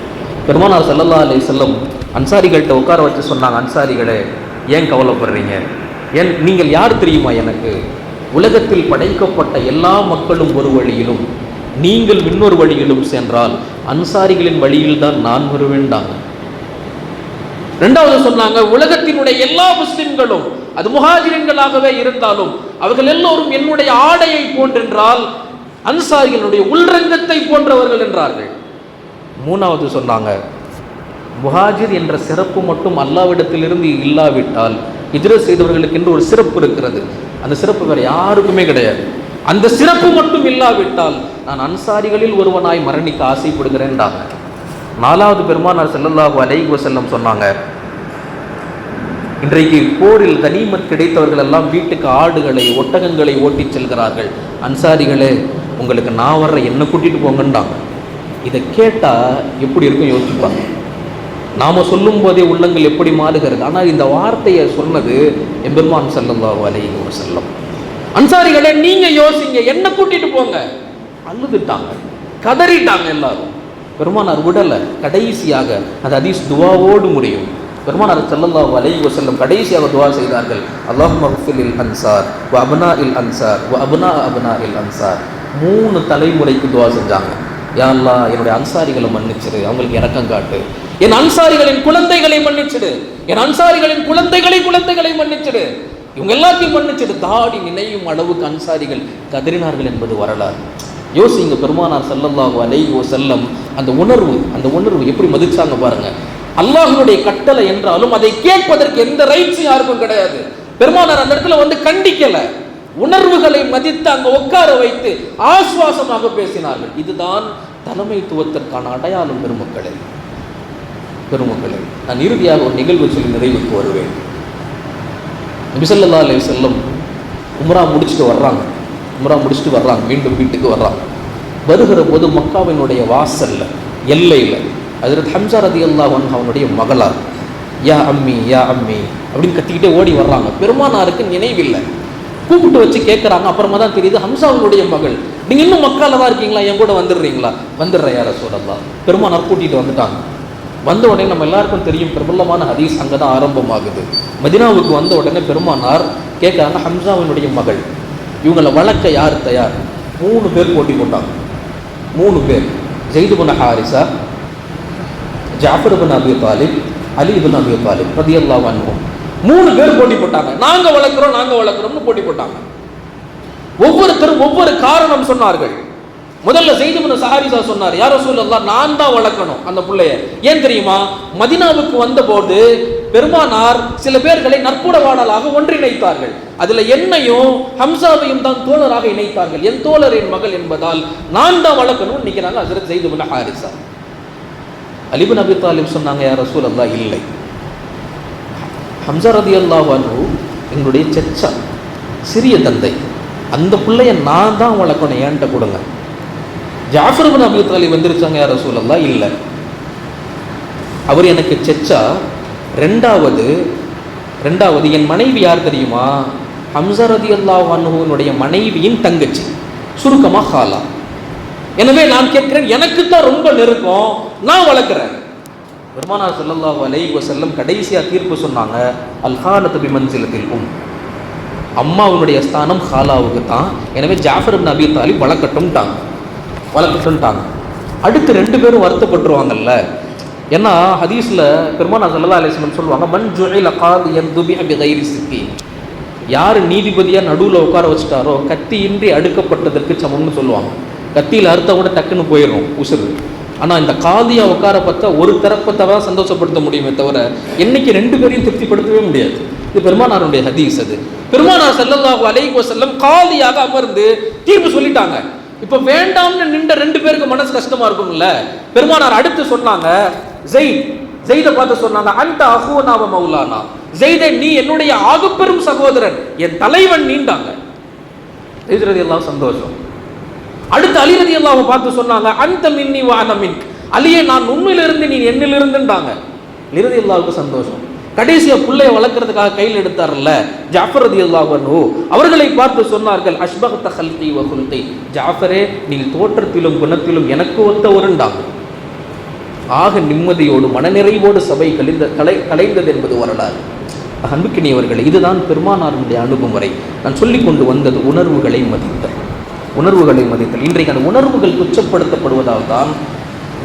பெருமானார் ஸல்லல்லாஹு அலைஹி வஸல்லம் அன்சாரிகள்கிட்ட உட்கார வச்சு சொன்னாங்க, அன்சாரிகளே, ஏன் கவலைப்படுறீங்க? ஏன், நீங்கள் யார் தெரியுமா எனக்கு? உலகத்தில் படைக்கப்பட்ட எல்லா மக்களும் ஒரு வழியிலும், நீங்கள் இன்னொரு வழியிலும் சென்றால் அன்சாரிகளின் வழியில் தான் நான் வருவேண்டாங்க. இரண்டாவது சொன்னாங்க, உலகத்தினுடைய எல்லா முஸ்லிம்களும் அது முஹாஜிரின்களாகவே இருந்தாலும் அவர்கள் எல்லோரும் என்னுடைய ஆடையை போன்றென்றால் அன்சாரிகளுடைய உள்ரங்கத்தை போன்றவர்கள் என்றார்கள். மூணாவது சொன்னாங்க, முஹாஜிர் என்ற சிறப்பு மட்டும் அல்லாஹ்விடத்திலிருந்து இல்லாவிட்டால் ஹிஜ்ரத் செய்தவர்களுக்கு என்று ஒரு சிறப்பு இருக்கிறது. அந்த சிறப்பு வேறு யாருக்குமே கிடையாது. அந்த சிறப்பு மட்டும் இல்லாவிட்டால் நான் அன்சாரிகளில் ஒருவனாய் மரணிக்க ஆசைப்படுகிறேன்டாங்க. நாலாவது பெருமானார் ஸல்லல்லாஹு அலைஹி வஸல்லம் சொன்னாங்க, இன்றைக்கு போரில் கனிமத் கிடைத்தவர்கள் எல்லாம் வீட்டுக்கு ஆடுகளை, ஒட்டகங்களை ஓட்டி செல்கிறார்கள். அன்சாரிகளே, உங்களுக்கு நான் வர்ற என்ன கூட்டிட்டு போங்கன்றாங்க. இதை கேட்டால் எப்படி இருக்கும் யோசிப்பாங்க. நாம சொல்லும் போதே உள்ளங்கள் எப்படி மாறுகிறது. ஆனால் இந்த வார்த்தையை சொன்னது எம்பெருமான் ஸல்லல்லாஹு அலைஹி வஸல்லம். அன்சாரிகளே, நீங்க யோசிங்க, என்ன கூட்டிட்டு போங்க. அழுதுட்டாங்க, கதறிட்டாங்க எல்லாரும். பெருமானார் விடல. கடைசியாக அந்த ஹதீஸ் துவாவோடு முடியும். பெருமானார் ஸல்லல்லாஹு அலைஹி வஸல்லம் கடைசியாக துவா செய்தார்கள், அல்லாஹும்ம ஃபிலில் அன்சார் வ அப்னாஇல் அன்சார் வ அப்னா அப்னாஇல் அன்சார். 3 தலைமுறைக்கு துவா செஞ்சாங்க. யா அல்லாஹ், என்னுடைய அன்சாரிகளை மன்னிச்சிடு, அவங்களுக்கு இரக்கம் காட்டு. என் அன்சாரிகளின் குழந்தைகளை மன்னிச்சிடு, என் அன்சாரிகளின் குழந்தைகளை மன்னிச்சிடு, இவங்க எல்லாத்தையும் மன்னிச்சிடு. தாடி நினையும் அளவுக்கு அன்சாரிகள் கதறினார்கள் என்பது வரலாறு. யோசிங்க, பெருமானார் ஸல்லல்லாஹு அலைஹி வஸல்லம் அந்த உணர்வு எப்படி மதிச்சாங்க பாருங்க. அல்லாஹ்வுடைய கட்டளை என்றாலும் அதை கேட்பதற்கு எந்த ரைட்ஸும் யாருக்கும் கிடையாது. பெருமானார் அந்த இடத்துல வந்து கண்டிக்கல, உணர்வுகளை மதித்து அங்க உட்கார வைத்து ஆசுவாசமாக பேசினார்கள். இதுதான் தலைமைத்துவத்திற்கான அடையாளம். பெருமக்களே, நான் இறுதியாக ஒரு நிகழ்வு சொல்லி நிறைவுக்கு வருவேன். நபி ஸல்லல்லாஹு அலைஹி வஸல்லம் உம்ரா முடிச்சுட்டு வர்றாங்க. மீண்டும் வீட்டுக்கு வர்றாங்க. வருகிற போது மக்காவினுடைய வாசல்ல, எல்லையில் ஹஜ்ரத் ஹம்ஸா ரலியல்லாஹு அன்ஹு அவனுடைய மகளார் யா அம்மி அப்படின்னு கத்திக்கிட்டே ஓடி வர்றாங்க. பெருமானாருக்கு நினைவில்லை. கூப்பிட்டு வச்சு கேட்குறாங்க. அப்புறமா தான் தெரியுது ஹம்சாவுடைய மகள். நீங்கள் இன்னும் மக்கால தான் இருக்கீங்களா, என் கூட வந்துடுறீங்களா? வந்துடுற யா ரசூலல்லாஹ். பெருமானார் கூட்டிகிட்டு வந்துட்டாங்க. வந்த உடனே நம்ம எல்லாருக்கும் தெரியும், பிரபலமான ஹதீஸ் அங்கே தான் ஆரம்பமாகுது. மதினாவுக்கு வந்த உடனே பெருமானார் கேட்குறாங்க, ஹம்சாவினுடைய மகள், இவங்களை வளர்க்க யார் தயார்? 3 பேர் போட்டி போட்டாங்க. 3 பேர், ஸைத் இப்னு ஹாரிஸா, ஜாஃபர் இப்னு அபி தாலிப், அலி இப்னு அபி தாலிப் ரலியல்லாஹு அன்ஹு. 3 பேர் போட்டி போட்டாங்க. நாங்க வளர்க்குறோம்னு போட்டி போட்டாங்க. ஒவ்வொருத்தரும் ஒவ்வொரு காரணம் சொன்னார்கள். முதல்ல ஸைத் இப்னு ஹாரிஸா சொன்னார், யா ரசூலல்லாஹ், நான் தான் வளர்க்கணும் அந்த பிள்ளைய. ஏன் தெரியுமா? மதினாவுக்கு வந்தபோது பெருமானார் சில பேர்களை நற்புடவாளராக ஒன்றிணைத்தார்கள். அதுல என்னையும் ஹம்சாவையும் தான் தோழராக இணைத்தார்கள். என் தோழரின் மகள் என்பதால் நான் தான் வளர்க்கணும்னு நினைக்கிறாங்க ஹஜ்ரத் ஸைத் இப்னு ஹாரிஸா. அலி இப்னு அபி தாலிப் சொன்னாங்க, யா ரசூலல்லாஹ், இல்லை, ஹம்சா ரலியல்லாஹு அன்ஹு எங்களுடைய செச்சா, சிறிய தந்தை, அந்த பிள்ளைய நான் தான் வளர்க்கணும், ஏன்ட்ட கொடுங்க. ஜாஃபர் இப்னு அபி தாலிப் வந்துருச்சாங்க, யா ரசூலல்லாஹ், இல்லை, அவர் எனக்கு செச்சா. ரெண்டாவது என் மனைவி யார் தெரியுமா? ஹம்சா ரலியல்லாஹு அன்ஹுவினுடைய மனைவியின் தங்கச்சி, சுருக்கமா ஹாலா. எனவே நான் கேட்கிறேன், எனக்கு தான் ரொம்ப நெருக்கம், நான் வளர்க்குறேன். பெருமானார் ஸல்லல்லாஹு அலைஹி வஸல்லம் கடைசியா தீர்ப்பு சொன்னாங்க, அல் ஹாலத்து பிமன்சிலத்தில் அம்மாவுடைய ஸ்தானம் ஹாலாவுக்கு தான். எனவே ஜாஃபர் இப்னு அபி தாலிப் வளர்க்கட்டும்ட்டாங்க. அடுத்து 2 பேரும் வருத்தப்பட்டுருவாங்கல்ல. ஏன்னா ஹதீஸ்ல பெருமானார் ஸல்லல்லாஹு அலைஹி வஸல்லம் சொல்லுவாங்க, மன் ஜுஇல காதியன் துபிஹ பிகைரி சிக்கி, யார் நீதிபதியா நடுவில் உட்கார வச்சுட்டாரோ கத்தியின்றி அடுக்கப்பட்டதற்கு சமம்னு சொல்லுவாங்க. கத்தியில் அறுத்தா கூட டக்குன்னு போயிடும் உசுறு. ஆனால் இந்த காதியா உட்கார பார்த்தா ஒரு தரப்பை தான் சந்தோஷப்படுத்த முடியுமே தவிர என்னைக்கு 2 பேரையும் திருப்திப்படுத்தவே முடியாது. இது பெருமானாருடைய ஹதீஸ். அது பெருமானார் ஸல்லல்லாஹு அலைஹி வஸல்லம் காதியாக அமர்ந்து தீர்ப்பு சொல்லிட்டாங்க. இப்போ வேண்டாம்னு நின்ற 2 பேருக்கு மனசு கஷ்டமா இருக்கும்ல. பெருமானார் அடுத்து சொன்னாங்க, ஜெயிதை பார்த்து சொன்னாங்க, அந்த அஹூனா வ மௌலானா, ஜெயிதே நீ என்னுடைய ஆகப்பெரும் சகோதரன், என் தலைவன் நீண்டாங்க. ஜெயித் ரலியல்லாஹு சந்தோஷம். அடுத்து அலி ரலியல்லாஹு பார்த்து சொன்னாங்க, அந்த மின்னி வ அன மின்க், அலியே நான் உண்மையிலிருந்து நீ என்னிலிருந்துண்டாங்க. அலி ரலியல்லாஹுக்கு சந்தோஷம். கடைசியா பிள்ளைய வளர்க்கறதுக்காக கையில் எடுத்தார்ல ஜாஃபர் ரலியல்லாஹு அன்ஹு, அவர்களை பார்த்து சொன்னார்கள், அஷ்பஹத ஹல்கி வ குல்கி, ஜாஃபரே நீ தோற்றத்திலும் குணத்திலும் எனக்கு ஒத்தவருண்டாங்க. ஆக நிம்மதியோடு மனநிறைவோடு சபை கலைந்தது என்பது வரலாறு. அன்புக்கினியவர்கள், இதுதான் பெருமானாருடைய அணுகுமுறை. நான் சொல்லிக் கொண்டு வந்தது உணர்வுகளை மதித்தல். இன்றைக்கு அந்த உணர்வுகள் துச்சப்படுத்தப்படுவதால் தான்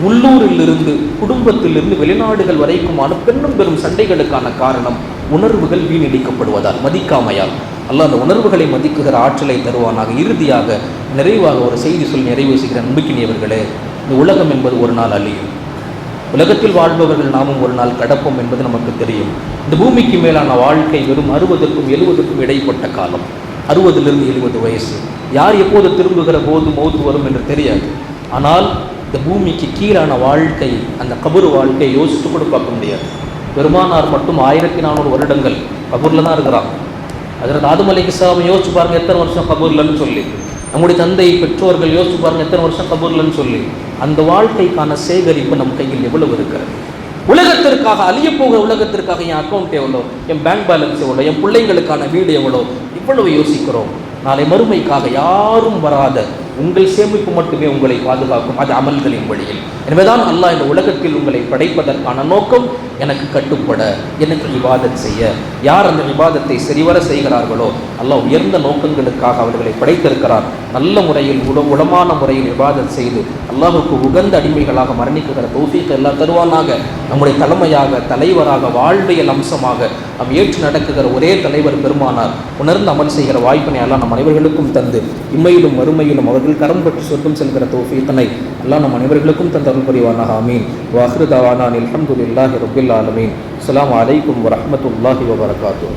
உள்ளூரிலிருந்து குடும்பத்திலிருந்து வெளிநாடுகள் வரைக்குமான பெரும் சண்டைகளுக்கான காரணம் உணர்வுகள் வீணடிக்கப்படுவதால், மதிக்காமையால். அல்லாஹ் அந்த உணர்வுகளை மதிக்குகிற ஆற்றலை தருவானாக. இறுதியாக நிறைவாக ஒரு செய்தி சொல்லி நிறைவு செய்கிற அன்புக்கினியவர்களே, இந்த உலகம் என்பது ஒரு நாள் அழியும். உலகத்தில் வாழ்பவர்கள் நாமும் ஒரு நாள் கடப்போம் என்பது நமக்கு தெரியும். இந்த பூமிக்கு மேலான வாழ்க்கை வெறும் 60க்கும் 70க்கும் இடைப்பட்ட காலம். 60லிருந்து 70 வயசு. யார் எப்போது திரும்புகிற போது மௌத்து வரும் என்று தெரியாது. ஆனால் இந்த பூமிக்கு கீழான வாழ்க்கை, அந்த கபூர் வாழ்க்கையை யோசித்து கூட பார்க்க முடியாது. பெருமானார் மட்டும் 1400 வருடங்கள் கபூரில் தான் இருக்கிறாங்க. அதில் ஆதம் அலைஹிஸ்ஸலாம் யோசிச்சு பாருங்க எத்தனை வருஷம் கபூர்லன்னு சொல்லி. நம்முடைய தந்தை பெற்றோர்கள் யோசிச்சு பாருங்க எத்தனை வருஷம் கபூர்லன்னு சொல்லி. அந்த வாழ்க்கைக்கான சேகரிப்பு நம் கையில் எவ்வளவு இருக்கிறது. உலகத்திற்காக, அழிய போக உலகத்திற்காக என் அக்கௌண்ட் எவ்வளோ, என் பேங்க் பேலன்ஸ் எவ்வளோ, என் பிள்ளைங்களுக்கான வீடு எவ்வளோ, இவ்வளவு யோசிக்கிறோம். நாளை மறுமைக்காக யாரும் வராத உங்கள் சேமிப்பு மட்டுமே உங்களை பாதுகாக்கும். அது அமல்களின் வழியில். எனவேதான் அல்லாஹ் இந்த உலகத்தில் உங்களை படைப்பதற்கான நோக்கம் எனக்கு கட்டுப்பட, எனக்கு இபாதத் செய்ய. யார் அந்த இபாதத்தை சரிவர செய்கிறார்களோ அல்லாஹ் உயர்ந்த நோக்கங்களுக்காக அவர்களை படைத்திருக்கிறார். நல்ல முறையில் உளமான முறையில் இபாதத் செய்து அல்லாஹுக்கு உகந்த அடிமைகளாக மரணிக்குகிற தௌஃபீக் எல்லாம் தருவானாக. நம்முடைய தலைமையாக, தலைவராக, வாழ்வியல் அம்சமாக நாம் ஏற்று நடக்குகிற ஒரே தலைவர் பெருமானார். உணர்ந்து அமல் செய்கிற வாய்ப்பினை அல்லாஹ் நம் அனைவர்களுக்கும் தந்து இம்மையிலும் மறுமையிலும் அவர்கள் கரம் பற்றி சொர்க்கம் செல்கிற தௌஃபீக்கனை அல்லாஹ் நம் அனைவர்களுக்கும் தந்து அருள் புரிவானாக. ஆமீன். வ ஆகிரு தஅவானா அல்ஹம்துலில்லாஹி ரப்பில் ஆலமீன். அஸ்ஸலாமு அலைக்கும் வ ரஹ்மத்துல்லாஹி வ பரகாத்துஹு.